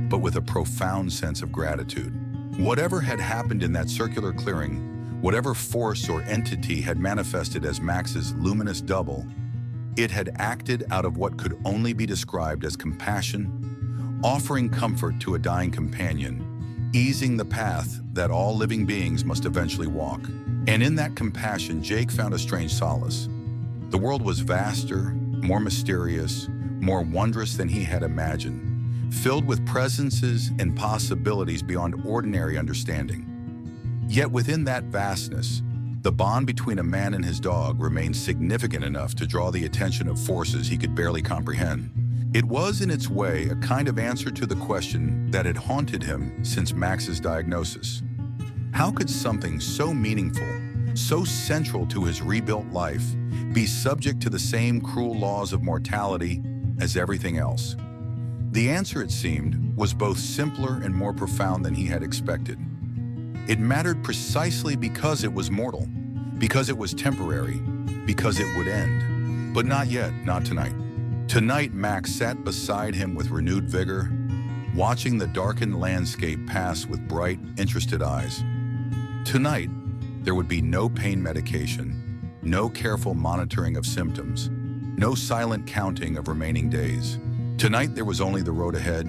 but with a profound sense of gratitude. Whatever had happened in that circular clearing, whatever force or entity had manifested as Max's luminous double, it had acted out of what could only be described as compassion, offering comfort to a dying companion, easing the path that all living beings must eventually walk. And in that compassion, Jake found a strange solace. The world was vaster, more mysterious, more wondrous than he had imagined, filled with presences and possibilities beyond ordinary understanding. Yet within that vastness, the bond between a man and his dog remained significant enough to draw the attention of forces he could barely comprehend. It was, in its way, a kind of answer to the question that had haunted him since Max's diagnosis. How could something so meaningful, so central to his rebuilt life, be subject to the same cruel laws of mortality as everything else? The answer, it seemed, was both simpler and more profound than he had expected. It mattered precisely because it was mortal, because it was temporary, because it would end. But not yet, not tonight. Tonight, Max sat beside him with renewed vigor, watching the darkened landscape pass with bright, interested eyes. Tonight, there would be no pain medication, no careful monitoring of symptoms, no silent counting of remaining days. Tonight, there was only the road ahead,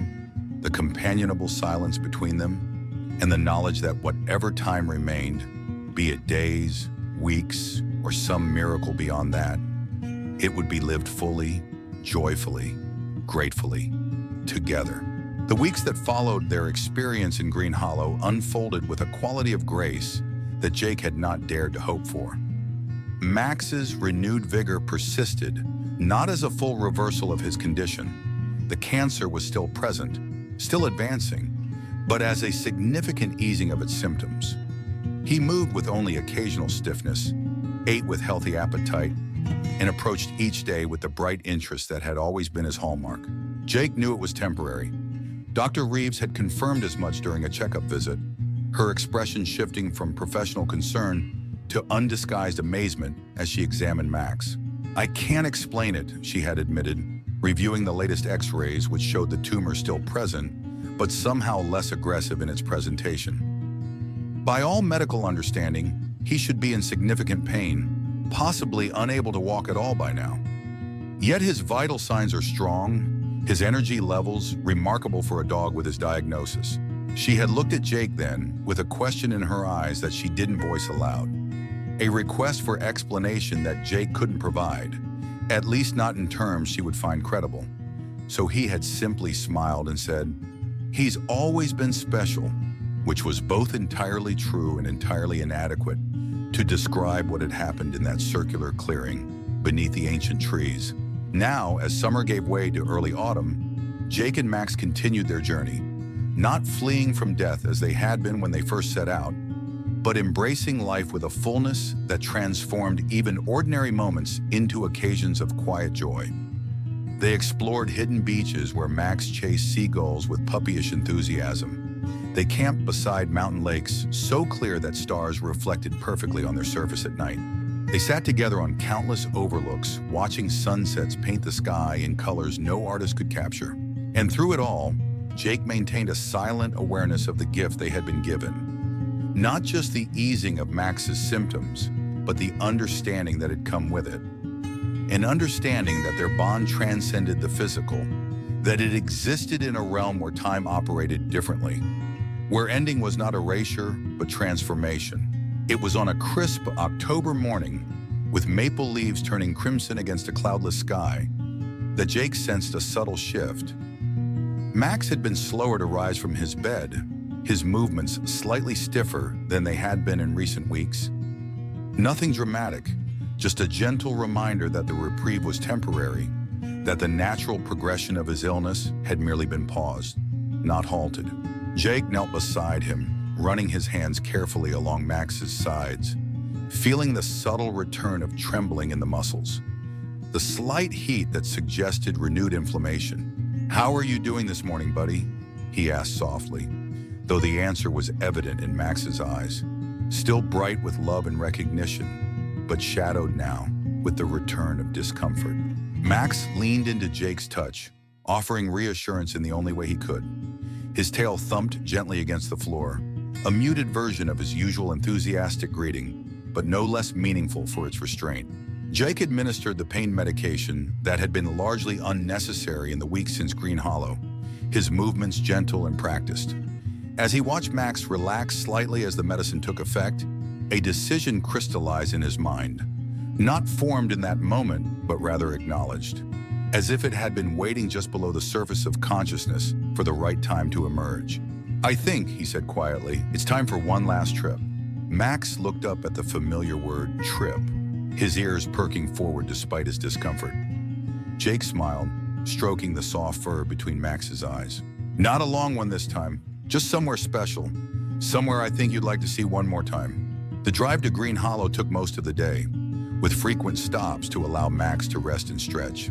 the companionable silence between them, and the knowledge that whatever time remained, be it days, weeks, or some miracle beyond that, it would be lived fully, joyfully, gratefully, together. The weeks that followed their experience in Green Hollow unfolded with a quality of grace that Jake had not dared to hope for. Max's renewed vigor persisted, not as a full reversal of his condition. The cancer was still present, still advancing, but as a significant easing of its symptoms. He moved with only occasional stiffness, ate with healthy appetite, and approached each day with the bright interest that had always been his hallmark. Jake knew it was temporary. Dr. Reeves had confirmed as much during a checkup visit, her expression shifting from professional concern to undisguised amazement as she examined Max. "I can't explain it," she had admitted, reviewing the latest x-rays which showed the tumor still present, but somehow less aggressive in its presentation. By all medical understanding, he should be in significant pain, possibly unable to walk at all by now. Yet his vital signs are strong, his energy levels remarkable for a dog with his diagnosis. She had looked at Jake then, with a question in her eyes that she didn't voice aloud. A request for explanation that Jake couldn't provide, at least not in terms she would find credible. So he had simply smiled and said, "He's always been special," which was both entirely true and entirely inadequate to describe what had happened in that circular clearing beneath the ancient trees. Now, as summer gave way to early autumn, Jake and Max continued their journey, not fleeing from death as they had been when they first set out, but embracing life with a fullness that transformed even ordinary moments into occasions of quiet joy. They explored hidden beaches where Max chased seagulls with puppyish enthusiasm. They camped beside mountain lakes so clear that stars reflected perfectly on their surface at night. They sat together on countless overlooks, watching sunsets paint the sky in colors no artist could capture. And through it all, Jake maintained a silent awareness of the gift they had been given. Not just the easing of Max's symptoms, but the understanding that had come with it. An understanding that their bond transcended the physical, that it existed in a realm where time operated differently, where ending was not erasure, but transformation. It was on a crisp October morning, with maple leaves turning crimson against a cloudless sky, that Jake sensed a subtle shift. Max had been slower to rise from his bed, his movements slightly stiffer than they had been in recent weeks. Nothing dramatic, just a gentle reminder that the reprieve was temporary, that the natural progression of his illness had merely been paused, not halted. Jake knelt beside him, running his hands carefully along Max's sides, feeling the subtle return of trembling in the muscles, the slight heat that suggested renewed inflammation. "How are you doing this morning, buddy?" he asked softly, though the answer was evident in Max's eyes, still bright with love and recognition, but shadowed now with the return of discomfort. Max leaned into Jake's touch, offering reassurance in the only way he could. His tail thumped gently against the floor, a muted version of his usual enthusiastic greeting, but no less meaningful for its restraint. Jake administered the pain medication that had been largely unnecessary in the weeks since Green Hollow, his movements gentle and practiced. As he watched Max relax slightly as the medicine took effect, a decision crystallized in his mind, not formed in that moment, but rather acknowledged, as if it had been waiting just below the surface of consciousness for the right time to emerge. "I think," he said quietly, "it's time for one last trip." Max looked up at the familiar word, trip, his ears perking forward despite his discomfort. Jake smiled, stroking the soft fur between Max's eyes. "Not a long one this time, just somewhere special, somewhere I think you'd like to see one more time." The drive to Green Hollow took most of the day, with frequent stops to allow Max to rest and stretch.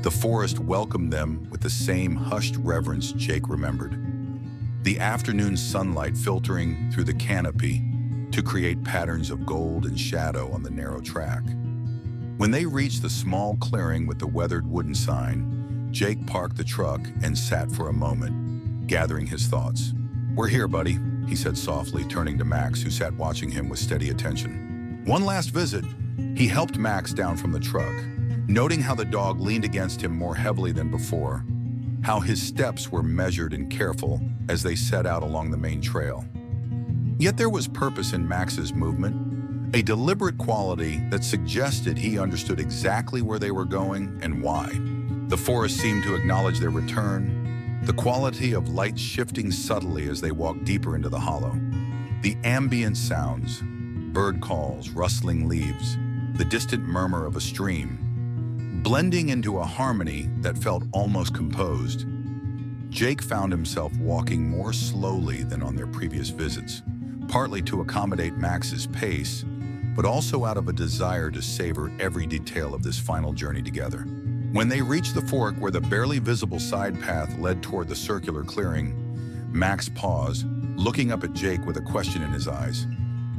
The forest welcomed them with the same hushed reverence Jake remembered, the afternoon sunlight filtering through the canopy to create patterns of gold and shadow on the narrow track. When they reached the small clearing with the weathered wooden sign, Jake parked the truck and sat for a moment, gathering his thoughts. "We're here, buddy," he said softly, turning to Max, who sat watching him with steady attention. "One last visit." He helped Max down from the truck, noting how the dog leaned against him more heavily than before, how his steps were measured and careful as they set out along the main trail. Yet there was purpose in Max's movement, a deliberate quality that suggested he understood exactly where they were going and why. The forest seemed to acknowledge their return, the quality of light shifting subtly as they walked deeper into the hollow. The ambient sounds, bird calls, rustling leaves, the distant murmur of a stream, blending into a harmony that felt almost composed. Jake found himself walking more slowly than on their previous visits, partly to accommodate Max's pace, but also out of a desire to savor every detail of this final journey together. When they reached the fork where the barely visible side path led toward the circular clearing, Max paused, looking up at Jake with a question in his eyes.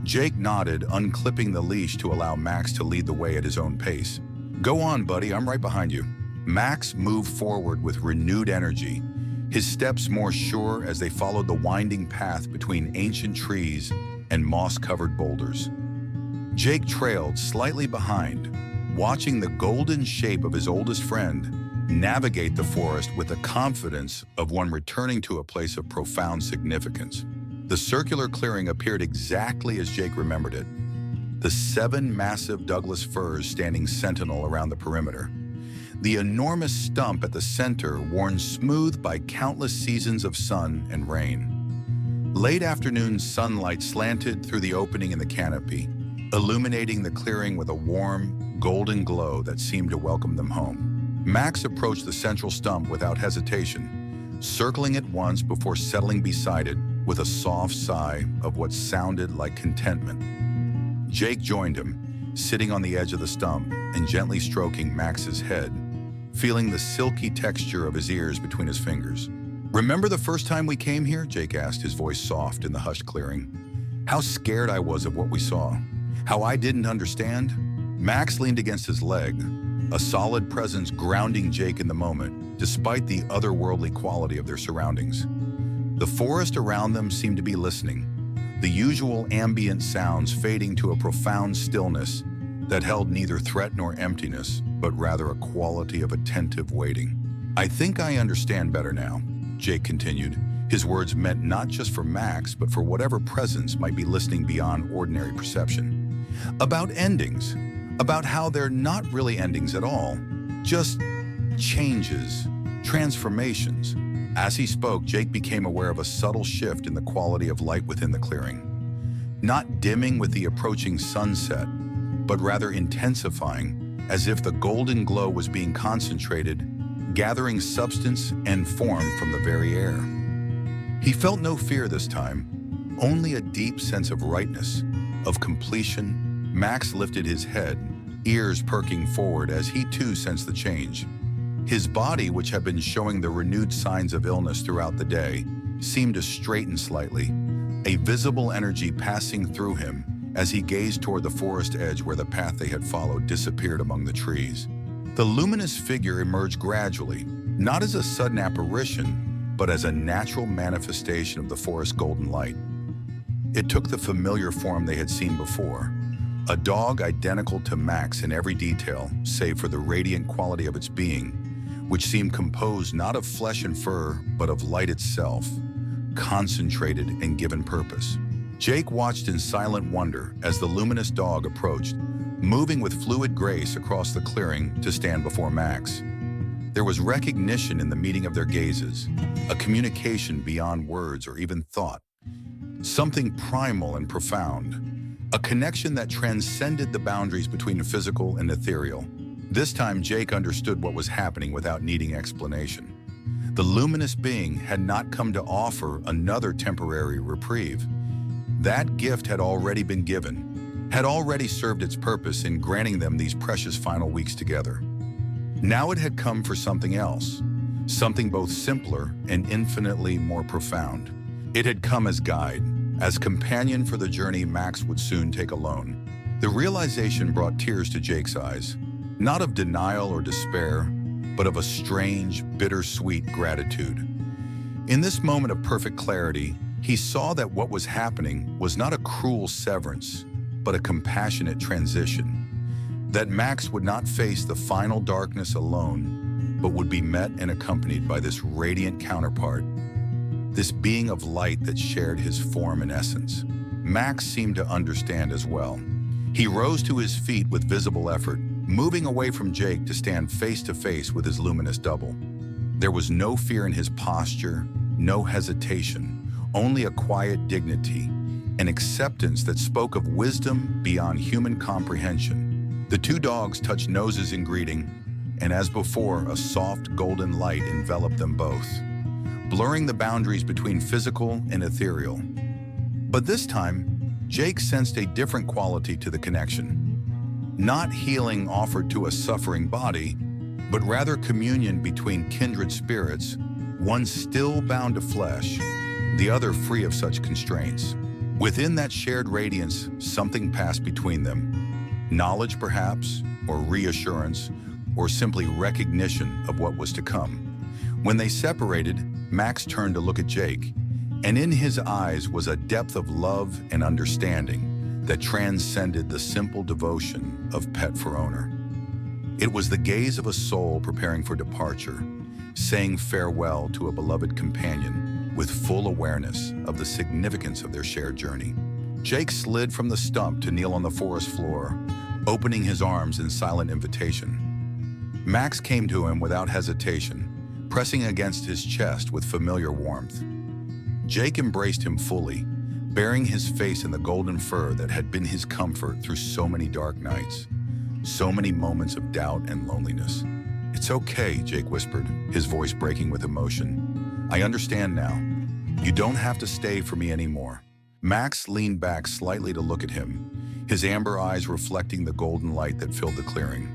Jake nodded, unclipping the leash to allow Max to lead the way at his own pace. "Go on, buddy, I'm right behind you." Max moved forward with renewed energy, his steps more sure as they followed the winding path between ancient trees and moss-covered boulders. Jake trailed slightly behind, watching the golden shape of his oldest friend navigate the forest with the confidence of one returning to a place of profound significance. The circular clearing appeared exactly as Jake remembered it, the 7 massive Douglas firs standing sentinel around the perimeter, the enormous stump at the center worn smooth by countless seasons of sun and rain. Late afternoon sunlight slanted through the opening in the canopy, illuminating the clearing with a warm, golden glow that seemed to welcome them home. Max approached the central stump without hesitation, circling it once before settling beside it with a soft sigh of what sounded like contentment. Jake joined him, sitting on the edge of the stump and gently stroking Max's head, feeling the silky texture of his ears between his fingers. "Remember the first time we came here?" Jake asked, his voice soft in the hushed clearing. "How scared I was of what we saw. How I didn't understand?" Max leaned against his leg, a solid presence grounding Jake in the moment, despite the otherworldly quality of their surroundings. The forest around them seemed to be listening, the usual ambient sounds fading to a profound stillness that held neither threat nor emptiness, but rather a quality of attentive waiting. "I think I understand better now," Jake continued. His words meant not just for Max, but for whatever presence might be listening beyond ordinary perception. About endings, about how they're not really endings at all, just changes, transformations. As he spoke, Jake became aware of a subtle shift in the quality of light within the clearing. Not dimming with the approaching sunset, but rather intensifying, as if the golden glow was being concentrated, gathering substance and form from the very air. He felt no fear this time, only a deep sense of rightness, of completion. Max lifted his head, ears perking forward as he too sensed the change. His body, which had been showing the renewed signs of illness throughout the day, seemed to straighten slightly, a visible energy passing through him as he gazed toward the forest edge where the path they had followed disappeared among the trees. The luminous figure emerged gradually, not as a sudden apparition, but as a natural manifestation of the forest's golden light. It took the familiar form they had seen before, a dog identical to Max in every detail, save for the radiant quality of its being, which seemed composed not of flesh and fur, but of light itself, concentrated and given purpose. Jake watched in silent wonder as the luminous dog approached, moving with fluid grace across the clearing to stand before Max. There was recognition in the meeting of their gazes, a communication beyond words or even thought, something primal and profound, a connection that transcended the boundaries between physical and ethereal. This time, Jake understood what was happening without needing explanation. The luminous being had not come to offer another temporary reprieve. That gift had already been given, had already served its purpose in granting them these precious final weeks together. Now it had come for something else, something both simpler and infinitely more profound. It had come as guide, as companion for the journey Max would soon take alone. The realization brought tears to Jake's eyes, not of denial or despair, but of a strange, bittersweet gratitude. In this moment of perfect clarity, he saw that what was happening was not a cruel severance, but a compassionate transition. That Max would not face the final darkness alone, but would be met and accompanied by this radiant counterpart, this being of light that shared his form and essence. Max seemed to understand as well. He rose to his feet with visible effort, moving away from Jake to stand face to face with his luminous double. There was no fear in his posture, no hesitation, only a quiet dignity, an acceptance that spoke of wisdom beyond human comprehension. The two dogs touched noses in greeting, and as before, a soft golden light enveloped them both, blurring the boundaries between physical and ethereal. But this time, Jake sensed a different quality to the connection. Not healing offered to a suffering body, but rather communion between kindred spirits, one still bound to flesh, the other free of such constraints. Within that shared radiance, something passed between them. Knowledge, perhaps, or reassurance, or simply recognition of what was to come. When they separated, Max turned to look at Jake, and in his eyes was a depth of love and understanding that transcended the simple devotion of pet for owner. It was the gaze of a soul preparing for departure, saying farewell to a beloved companion with full awareness of the significance of their shared journey. Jake slid from the stump to kneel on the forest floor, opening his arms in silent invitation. Max came to him without hesitation, pressing against his chest with familiar warmth. Jake embraced him fully, bearing his face in the golden fur that had been his comfort through so many dark nights, so many moments of doubt and loneliness. "It's okay," Jake whispered, his voice breaking with emotion. "I understand now. You don't have to stay for me anymore." Max leaned back slightly to look at him, his amber eyes reflecting the golden light that filled the clearing.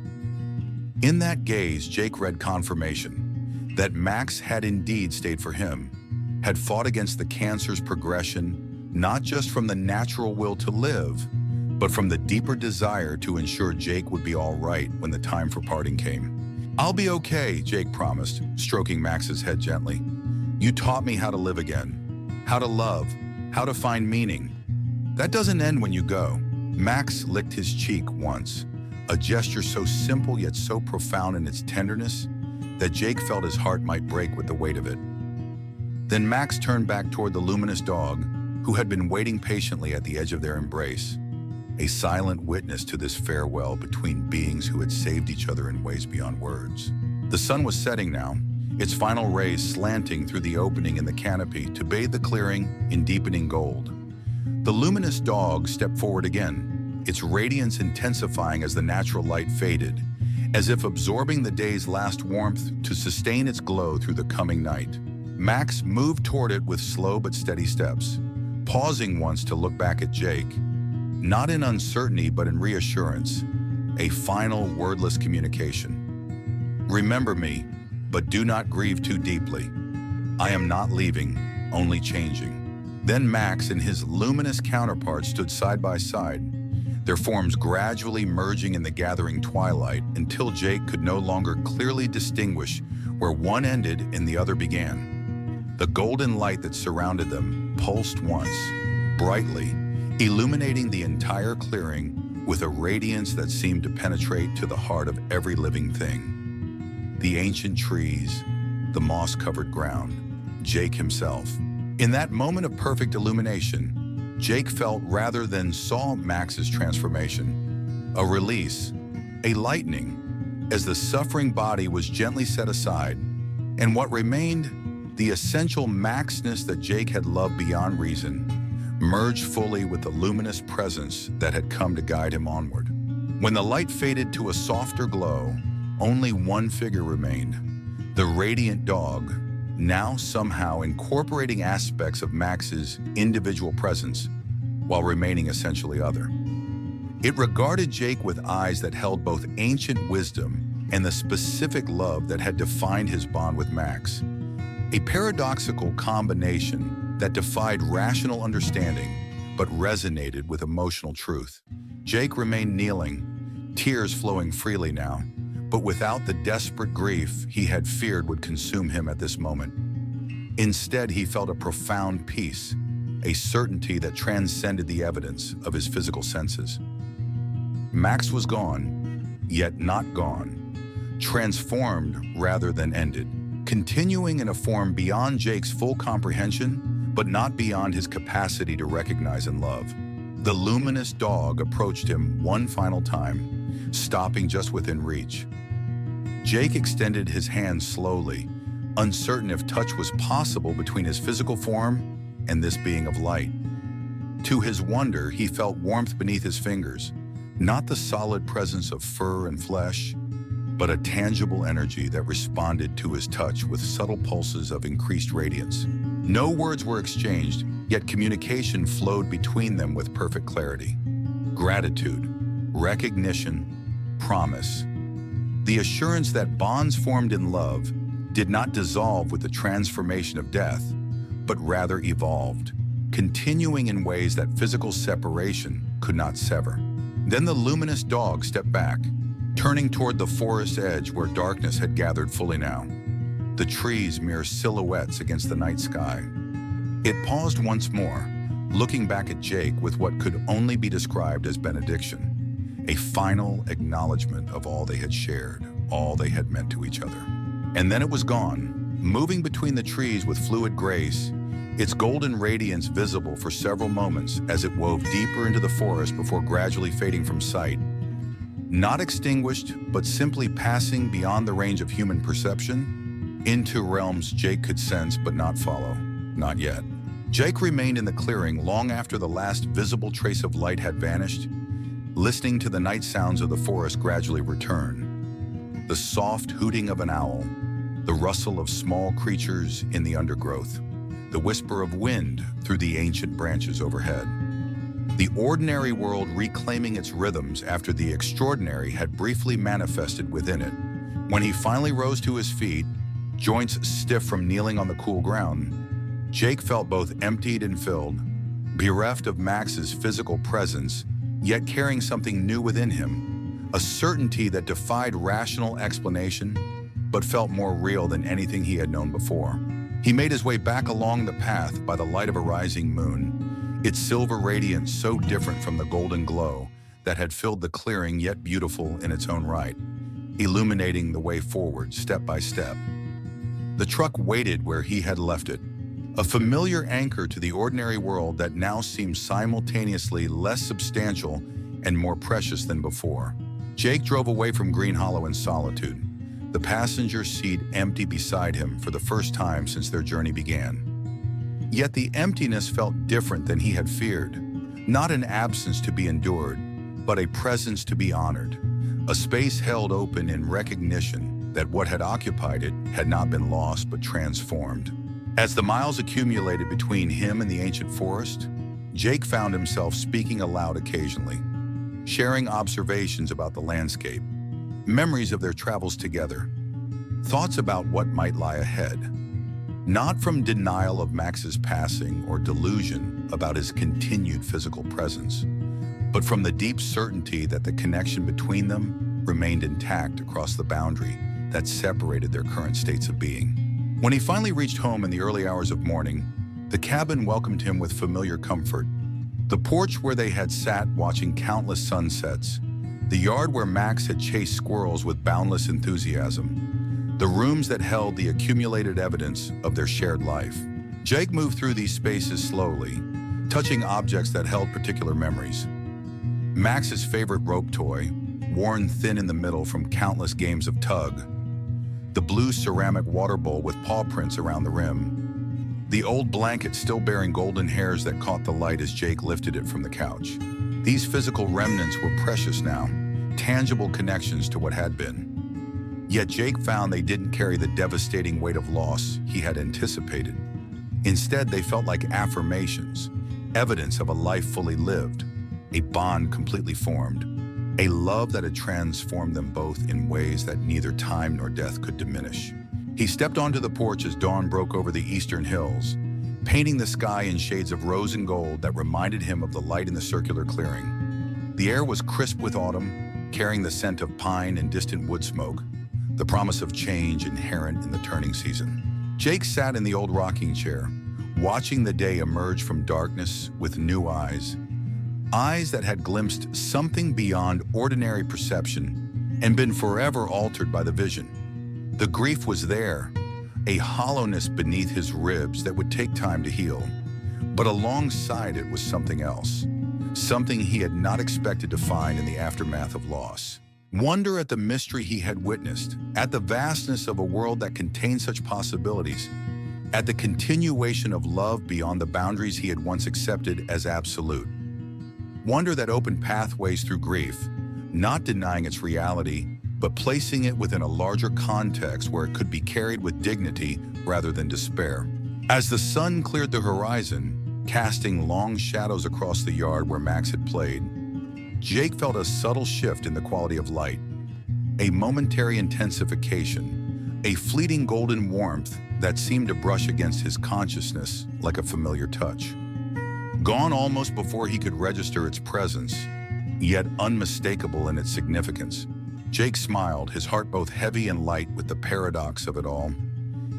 In that gaze, Jake read confirmation that Max had indeed stayed for him, had fought against the cancer's progression, not just from the natural will to live, but from the deeper desire to ensure Jake would be all right when the time for parting came. "I'll be okay," Jake promised, stroking Max's head gently. "You taught me how to live again, how to love, how to find meaning. That doesn't end when you go." Max licked his cheek once, a gesture so simple yet so profound in its tenderness, that Jake felt his heart might break with the weight of it. Then Max turned back toward the luminous dog, who had been waiting patiently at the edge of their embrace, a silent witness to this farewell between beings who had saved each other in ways beyond words. The sun was setting now, its final rays slanting through the opening in the canopy to bathe the clearing in deepening gold. The luminous dog stepped forward again, its radiance intensifying as the natural light faded, as if absorbing the day's last warmth to sustain its glow through the coming night. Max moved toward it with slow but steady steps, pausing once to look back at Jake, not in uncertainty but in reassurance, a final wordless communication. Remember me, but do not grieve too deeply. I am not leaving, only changing. Then Max and his luminous counterpart stood side by side, their forms gradually merging in the gathering twilight until Jake could no longer clearly distinguish where one ended and the other began. The golden light that surrounded them pulsed once, brightly, illuminating the entire clearing with a radiance that seemed to penetrate to the heart of every living thing. The ancient trees, the moss-covered ground, Jake himself. In that moment of perfect illumination, Jake felt rather than saw Max's transformation, a release, a lightening, as the suffering body was gently set aside, and what remained, the essential Maxness that Jake had loved beyond reason, merged fully with the luminous presence that had come to guide him onward. When the light faded to a softer glow, only one figure remained, the radiant dog, now somehow incorporating aspects of Max's individual presence while remaining essentially other. It regarded Jake with eyes that held both ancient wisdom and the specific love that had defined his bond with Max, a paradoxical combination that defied rational understanding but resonated with emotional truth. Jake remained kneeling, tears flowing freely now, but without the desperate grief he had feared would consume him at this moment. Instead, he felt a profound peace, a certainty that transcended the evidence of his physical senses. Max was gone, yet not gone, transformed rather than ended, continuing in a form beyond Jake's full comprehension, but not beyond his capacity to recognize and love. The luminous dog approached him one final time, stopping just within reach. Jake extended his hand slowly, uncertain if touch was possible between his physical form and this being of light. To his wonder, he felt warmth beneath his fingers, not the solid presence of fur and flesh, but a tangible energy that responded to his touch with subtle pulses of increased radiance. No words were exchanged, yet communication flowed between them with perfect clarity. Gratitude, recognition, promise. The assurance that bonds formed in love did not dissolve with the transformation of death, but rather evolved, continuing in ways that physical separation could not sever. Then the luminous dog stepped back, turning toward the forest edge where darkness had gathered fully now, the trees mere silhouettes against the night sky. It paused once more, looking back at Jake with what could only be described as benediction, a final acknowledgement of all they had shared, all they had meant to each other. And then it was gone, moving between the trees with fluid grace, its golden radiance visible for several moments as it wove deeper into the forest before gradually fading from sight. Not extinguished, but simply passing beyond the range of human perception, into realms Jake could sense but not follow. Not yet. Jake remained in the clearing long after the last visible trace of light had vanished, listening to the night sounds of the forest gradually return. The soft hooting of an owl, the rustle of small creatures in the undergrowth, the whisper of wind through the ancient branches overhead. The ordinary world reclaiming its rhythms after the extraordinary had briefly manifested within it. When he finally rose to his feet, joints stiff from kneeling on the cool ground, Jake felt both emptied and filled, bereft of Max's physical presence, yet carrying something new within him, a certainty that defied rational explanation, but felt more real than anything he had known before. He made his way back along the path by the light of a rising moon, its silver radiance so different from the golden glow that had filled the clearing yet beautiful in its own right. illuminating the way forward step by step. The truck waited where he had left it, a familiar anchor to the ordinary world that now seemed simultaneously less substantial and more precious than before. Jake drove away from Green Hollow in solitude, the passenger seat empty beside him for the first time since their journey began. Yet the emptiness felt different than he had feared. Not an absence to be endured, but a presence to be honored. A space held open in recognition that what had occupied it had not been lost but transformed. As the miles accumulated between him and the ancient forest, Jake found himself speaking aloud occasionally, sharing observations about the landscape, memories of their travels together, thoughts about what might lie ahead. Not from denial of Max's passing or delusion about his continued physical presence, but from the deep certainty that the connection between them remained intact across the boundary that separated their current states of being. When he finally reached home in the early hours of morning, the cabin welcomed him with familiar comfort. The porch where they had sat watching countless sunsets, the yard where Max had chased squirrels with boundless enthusiasm, the rooms that held the accumulated evidence of their shared life. Jake moved through these spaces slowly, touching objects that held particular memories. Max's favorite rope toy, worn thin in the middle from countless games of tug, the blue ceramic water bowl with paw prints around the rim, the old blanket still bearing golden hairs that caught the light as Jake lifted it from the couch. These physical remnants were precious now, tangible connections to what had been. Yet Jake found they didn't carry the devastating weight of loss he had anticipated. Instead, they felt like affirmations, evidence of a life fully lived, a bond completely formed, a love that had transformed them both in ways that neither time nor death could diminish. He stepped onto the porch as dawn broke over the eastern hills, painting the sky in shades of rose and gold that reminded him of the light in the circular clearing. The air was crisp with autumn, carrying the scent of pine and distant wood smoke, the promise of change inherent in the turning season. Jake sat in the old rocking chair, watching the day emerge from darkness with new eyes, eyes that had glimpsed something beyond ordinary perception and been forever altered by the vision. The grief was there, a hollowness beneath his ribs that would take time to heal. But alongside it was something else, something he had not expected to find in the aftermath of loss. Wonder at the mystery he had witnessed, at the vastness of a world that contained such possibilities, at the continuation of love beyond the boundaries he had once accepted as absolute. Wonder that opened pathways through grief, not denying its reality, but placing it within a larger context where it could be carried with dignity rather than despair. As the sun cleared the horizon, casting long shadows across the yard where Max had played, Jake felt a subtle shift in the quality of light, a momentary intensification, a fleeting golden warmth that seemed to brush against his consciousness like a familiar touch. Gone almost before he could register its presence, yet unmistakable in its significance. Jake smiled, his heart both heavy and light with the paradox of it all.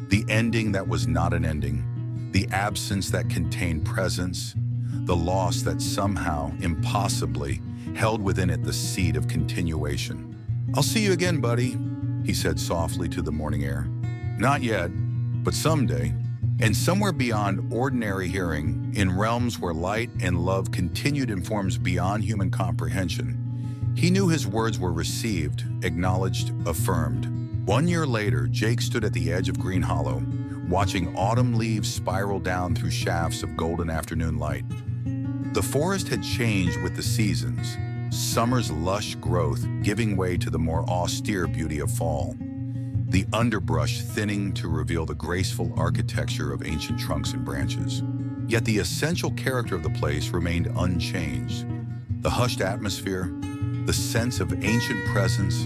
The ending that was not an ending, the absence that contained presence, the loss that somehow, impossibly, held within it the seed of continuation. "I'll see you again, buddy," he said softly to the morning air. "Not yet, but someday." And somewhere beyond ordinary hearing, in realms where light and love continued in forms beyond human comprehension, he knew his words were received, acknowledged, affirmed. 1 year later, Jake stood at the edge of Green Hollow, watching autumn leaves spiral down through shafts of golden afternoon light. The forest had changed with the seasons, summer's lush growth giving way to the more austere beauty of fall, the underbrush thinning to reveal the graceful architecture of ancient trunks and branches. Yet the essential character of the place remained unchanged. The hushed atmosphere, the sense of ancient presence,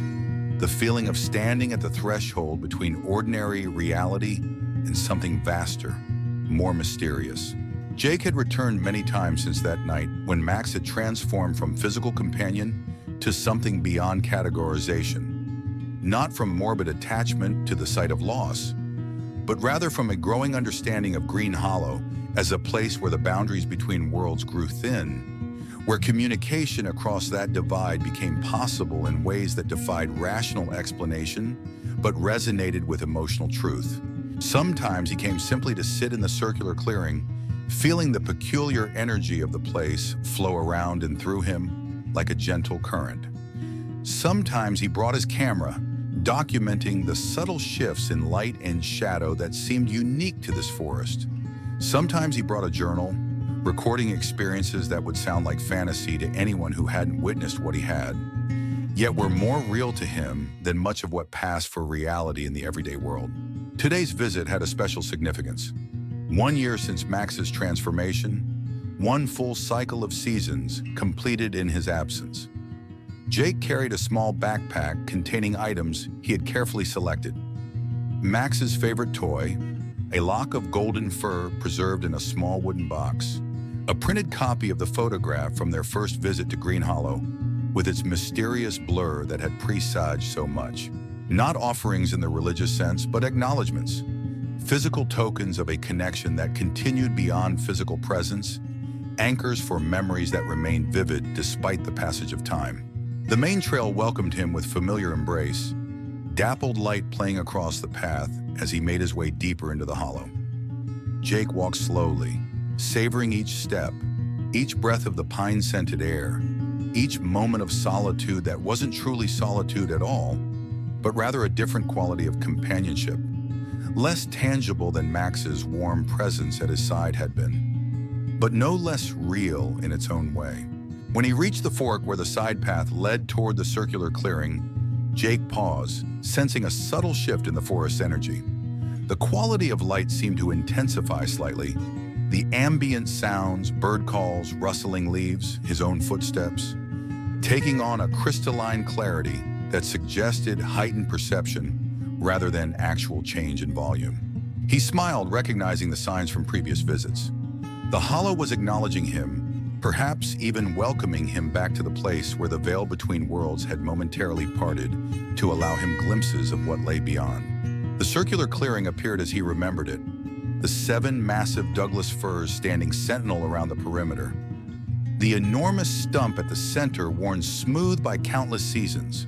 the feeling of standing at the threshold between ordinary reality and something vaster, more mysterious. Jake had returned many times since that night when Max had transformed from physical companion to something beyond categorization. Not from morbid attachment to the sight of loss, but rather from a growing understanding of Green Hollow as a place where the boundaries between worlds grew thin, where communication across that divide became possible in ways that defied rational explanation, but resonated with emotional truth. Sometimes he came simply to sit in the circular clearing, feeling the peculiar energy of the place flow around and through him like a gentle current. Sometimes he brought his camera, documenting the subtle shifts in light and shadow that seemed unique to this forest. Sometimes he brought a journal, recording experiences that would sound like fantasy to anyone who hadn't witnessed what he had, yet were more real to him than much of what passed for reality in the everyday world. Today's visit had a special significance. 1 year since Max's transformation, one full cycle of seasons completed in his absence. Jake carried a small backpack containing items he had carefully selected. Max's favorite toy, a lock of golden fur preserved in a small wooden box, a printed copy of the photograph from their first visit to Green Hollow, with its mysterious blur that had presaged so much. Not offerings in the religious sense, but acknowledgments, physical tokens of a connection that continued beyond physical presence, anchors for memories that remained vivid despite the passage of time. The main trail welcomed him with familiar embrace, dappled light playing across the path as he made his way deeper into the hollow. Jake walked slowly, savoring each step, each breath of the pine-scented air, each moment of solitude that wasn't truly solitude at all, but rather a different quality of companionship, less tangible than Max's warm presence at his side had been, but no less real in its own way. When he reached the fork where the side path led toward the circular clearing, Jake paused, sensing a subtle shift in the forest's energy. The quality of light seemed to intensify slightly. The ambient sounds, bird calls, rustling leaves, his own footsteps, taking on a crystalline clarity that suggested heightened perception rather than actual change in volume. He smiled, recognizing the signs from previous visits. The hollow was acknowledging him, perhaps even welcoming him back to the place where the veil between worlds had momentarily parted to allow him glimpses of what lay beyond. The circular clearing appeared as he remembered it, the 7 massive Douglas firs standing sentinel around the perimeter. The enormous stump at the center worn smooth by countless seasons.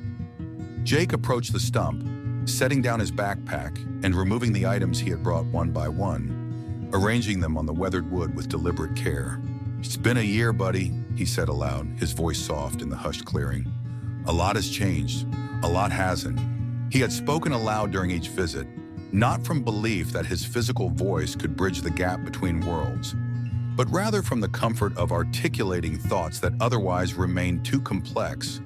Jake approached the stump, setting down his backpack and removing the items he had brought one by one, arranging them on the weathered wood with deliberate care. "It's been a year, buddy," he said aloud, his voice soft in the hushed clearing. "A lot has changed, a lot hasn't." He had spoken aloud during each visit, not from belief that his physical voice could bridge the gap between worlds, but rather from the comfort of articulating thoughts that otherwise remained too complex,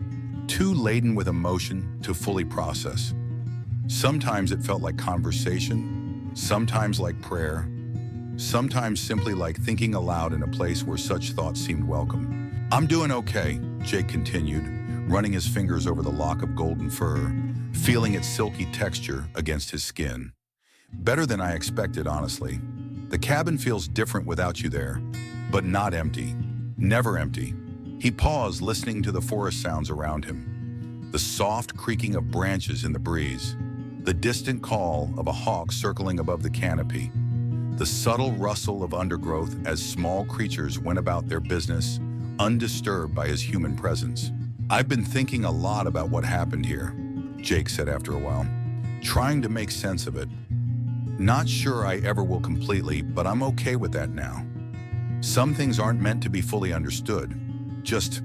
too laden with emotion to fully process. Sometimes it felt like conversation, sometimes like prayer, sometimes simply like thinking aloud in a place where such thoughts seemed welcome. "I'm doing okay," Jake continued, running his fingers over the lock of golden fur, feeling its silky texture against his skin. "Better than I expected, honestly. The cabin feels different without you there, but not empty. Never empty." He paused, listening to the forest sounds around him. The soft creaking of branches in the breeze, the distant call of a hawk circling above the canopy, the subtle rustle of undergrowth as small creatures went about their business, undisturbed by his human presence. "I've been thinking a lot about what happened here," Jake said after a while, "trying to make sense of it. Not sure I ever will completely, but I'm okay with that now. Some things aren't meant to be fully understood, just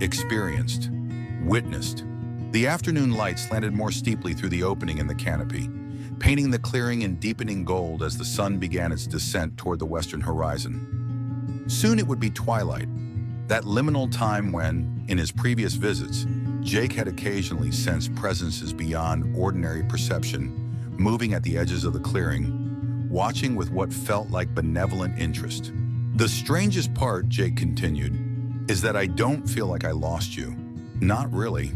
experienced, witnessed." The afternoon light slanted more steeply through the opening in the canopy, painting the clearing in deepening gold as the sun began its descent toward the western horizon. Soon it would be twilight, that liminal time when, in his previous visits, Jake had occasionally sensed presences beyond ordinary perception, moving at the edges of the clearing, watching with what felt like benevolent interest. "The strangest part," Jake continued, "is that I don't feel like I lost you. Not really.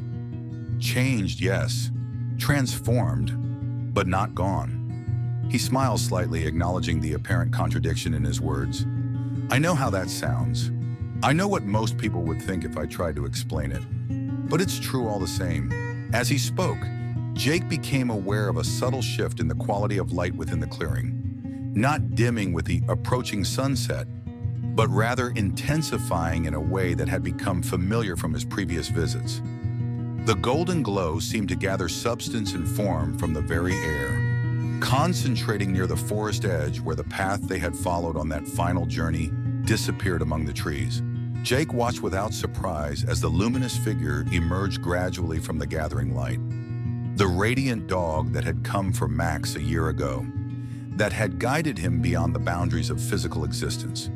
Changed, yes. Transformed, but not gone." He smiled slightly, acknowledging the apparent contradiction in his words. "I know how that sounds. I know what most people would think if I tried to explain it. But it's true all the same." As he spoke, Jake became aware of a subtle shift in the quality of light within the clearing, not dimming with the approaching sunset, but rather intensifying in a way that had become familiar from his previous visits. The golden glow seemed to gather substance and form from the very air, concentrating near the forest edge where the path they had followed on that final journey disappeared among the trees. Jake watched without surprise as the luminous figure emerged gradually from the gathering light. The radiant dog that had come for Max a year ago, that had guided him beyond the boundaries of physical existence.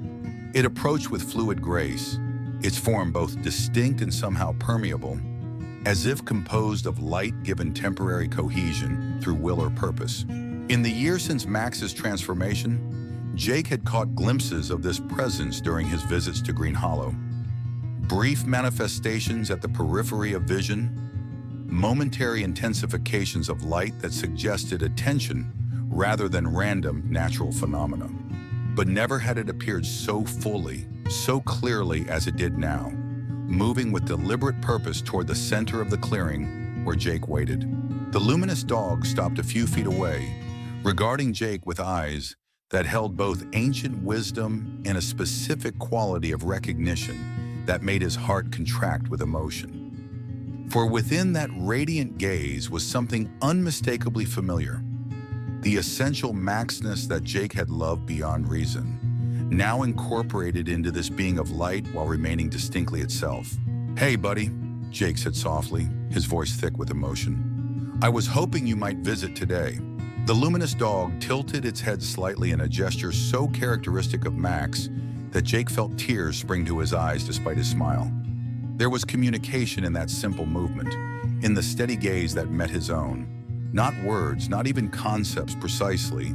It approached with fluid grace, its form both distinct and somehow permeable, as if composed of light given temporary cohesion through will or purpose. In the year since Max's transformation, Jake had caught glimpses of this presence during his visits to Green Hollow. Brief manifestations at the periphery of vision, momentary intensifications of light that suggested attention rather than random natural phenomena. But never had it appeared so fully, so clearly as it did now, moving with deliberate purpose toward the center of the clearing where Jake waited. The luminous dog stopped a few feet away, regarding Jake with eyes that held both ancient wisdom and a specific quality of recognition that made his heart contract with emotion. For within that radiant gaze was something unmistakably familiar, the essential Maxness that Jake had loved beyond reason, now incorporated into this being of light while remaining distinctly itself. "Hey, buddy," Jake said softly, his voice thick with emotion. "I was hoping you might visit today." The luminous dog tilted its head slightly in a gesture so characteristic of Max that Jake felt tears spring to his eyes despite his smile. There was communication in that simple movement, in the steady gaze that met his own. Not words, not even concepts precisely,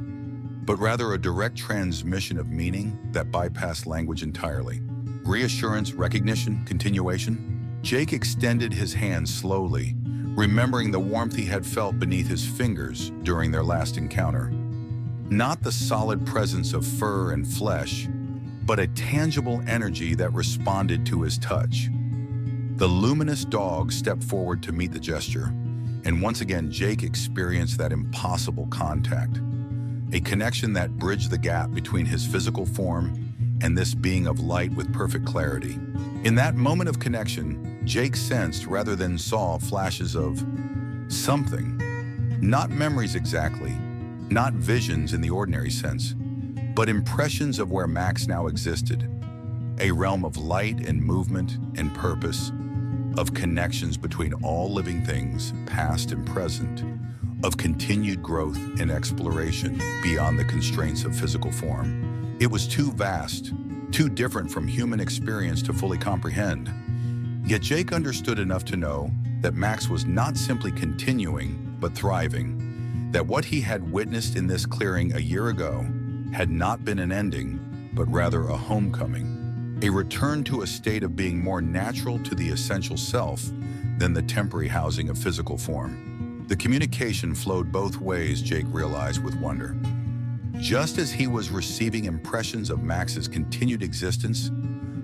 but rather a direct transmission of meaning that bypassed language entirely. Reassurance, recognition, continuation. Jake extended his hand slowly, remembering the warmth he had felt beneath his fingers during their last encounter. Not the solid presence of fur and flesh, but a tangible energy that responded to his touch. The luminous dog stepped forward to meet the gesture, and once again Jake experienced that impossible contact. A connection that bridged the gap between his physical form and this being of light with perfect clarity. In that moment of connection, Jake sensed rather than saw flashes of something. Not memories exactly, not visions in the ordinary sense, but impressions of where Max now existed. A realm of light and movement and purpose, of connections between all living things, past and present, of continued growth and exploration beyond the constraints of physical form. It was too vast, too different from human experience to fully comprehend. Yet Jake understood enough to know that Max was not simply continuing, but thriving, that what he had witnessed in this clearing a year ago had not been an ending, but rather a homecoming, a return to a state of being more natural to the essential self than the temporary housing of physical form. The communication flowed both ways, Jake realized with wonder. Just as he was receiving impressions of Max's continued existence,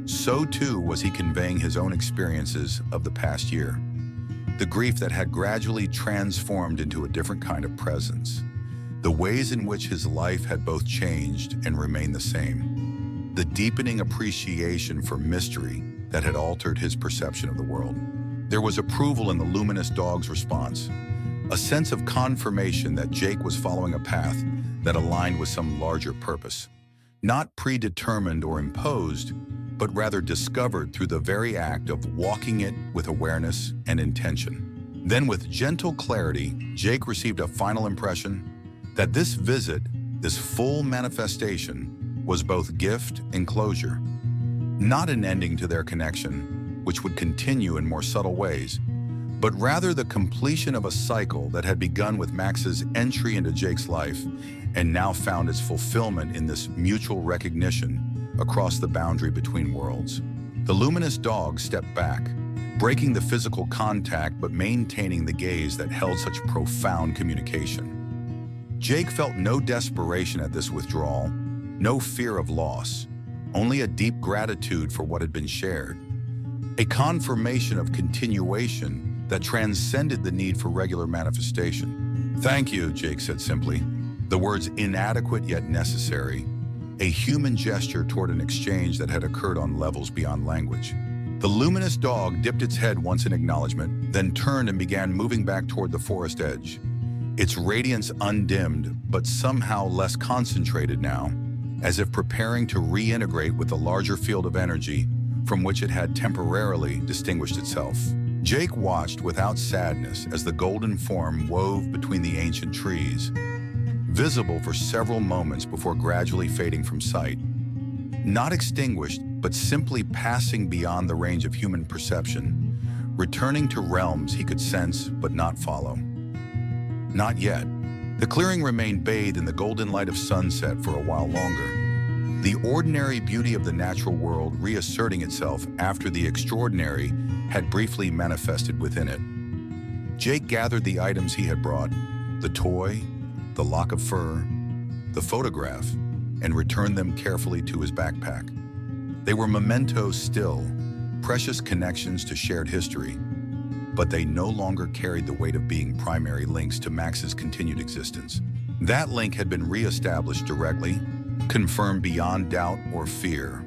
so too was he conveying his own experiences of the past year. The grief that had gradually transformed into a different kind of presence. The ways in which his life had both changed and remained the same. The deepening appreciation for mystery that had altered his perception of the world. There was approval in the luminous dog's response. A sense of confirmation that Jake was following a path that aligned with some larger purpose. Not predetermined or imposed, but rather discovered through the very act of walking it with awareness and intention. Then with gentle clarity, Jake received a final impression that this visit, this full manifestation, was both gift and closure. Not an ending to their connection, which would continue in more subtle ways, but rather the completion of a cycle that had begun with Max's entry into Jake's life and now found its fulfillment in this mutual recognition across the boundary between worlds. The luminous dog stepped back, breaking the physical contact but maintaining the gaze that held such profound communication. Jake felt no desperation at this withdrawal, no fear of loss, only a deep gratitude for what had been shared. A confirmation of continuation that transcended the need for regular manifestation. "Thank you," Jake said simply, the words inadequate yet necessary, a human gesture toward an exchange that had occurred on levels beyond language. The luminous dog dipped its head once in acknowledgement, then turned and began moving back toward the forest edge. Its radiance undimmed, but somehow less concentrated now, as if preparing to reintegrate with the larger field of energy from which it had temporarily distinguished itself. Jake watched without sadness as the golden form wove between the ancient trees, visible for several moments before gradually fading from sight. Not extinguished, but simply passing beyond the range of human perception, returning to realms he could sense but not follow. Not yet. The clearing remained bathed in the golden light of sunset for a while longer, the ordinary beauty of the natural world reasserting itself after the extraordinary had briefly manifested within it. Jake gathered the items he had brought, the toy, the lock of fur, the photograph, and returned them carefully to his backpack. They were mementos still, precious connections to shared history, but they no longer carried the weight of being primary links to Max's continued existence. That link had been re-established directly, confirmed beyond doubt or fear.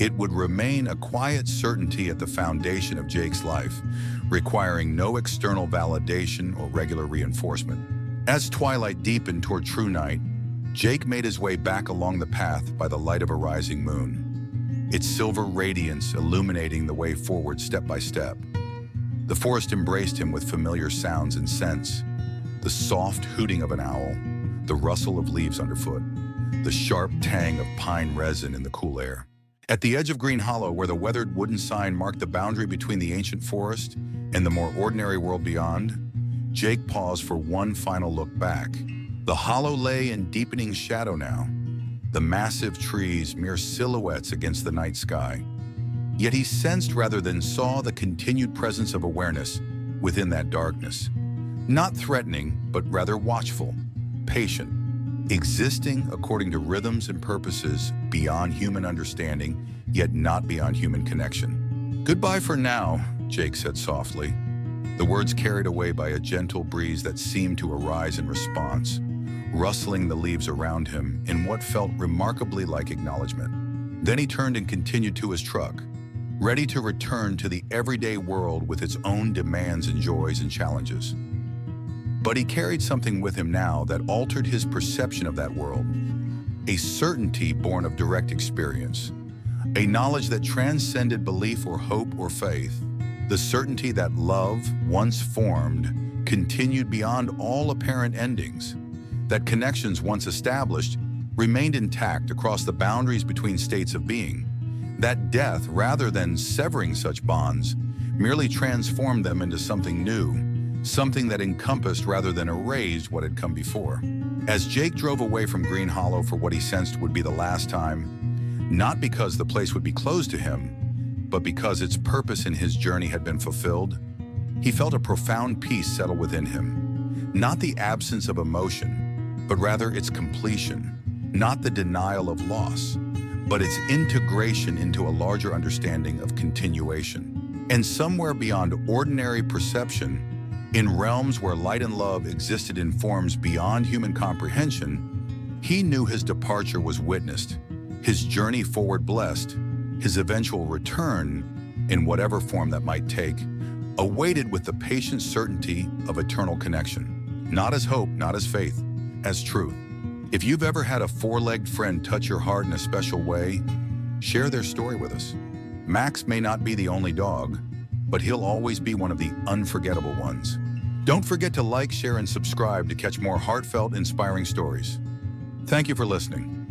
It would remain a quiet certainty at the foundation of Jake's life, requiring no external validation or regular reinforcement. As twilight deepened toward true night, Jake made his way back along the path by the light of a rising moon, its silver radiance illuminating the way forward step by step. The forest embraced him with familiar sounds and scents, the soft hooting of an owl, the rustle of leaves underfoot, the sharp tang of pine resin in the cool air. At the edge of Green Hollow, where the weathered wooden sign marked the boundary between the ancient forest and the more ordinary world beyond, Jake paused for one final look back. The hollow lay in deepening shadow now, the massive trees mere silhouettes against the night sky. Yet he sensed rather than saw the continued presence of awareness within that darkness. Not threatening, but rather watchful, patient, existing according to rhythms and purposes beyond human understanding, yet not beyond human connection. "Goodbye for now," Jake said softly, the words carried away by a gentle breeze that seemed to arise in response, rustling the leaves around him in what felt remarkably like acknowledgement. Then he turned and continued to his truck, ready to return to the everyday world with its own demands and joys and challenges. But he carried something with him now that altered his perception of that world, a certainty born of direct experience, a knowledge that transcended belief or hope or faith, the certainty that love, once formed, continued beyond all apparent endings, that connections once established remained intact across the boundaries between states of being, that death, rather than severing such bonds, merely transformed them into something new, something that encompassed rather than erased what had come before. As Jake drove away from Green Hollow for what he sensed would be the last time, not because the place would be closed to him, but because its purpose in his journey had been fulfilled, he felt a profound peace settle within him. Not the absence of emotion, but rather its completion, not the denial of loss, but its integration into a larger understanding of continuation. And somewhere beyond ordinary perception, in realms where light and love existed in forms beyond human comprehension, he knew his departure was witnessed, his journey forward blessed, his eventual return, in whatever form that might take, awaited with the patient certainty of eternal connection. Not as hope, not as faith, as truth. If you've ever had a four-legged friend touch your heart in a special way, share their story with us. Max may not be the only dog, but he'll always be one of the unforgettable ones. Don't forget to like, share, and subscribe to catch more heartfelt, inspiring stories. Thank you for listening.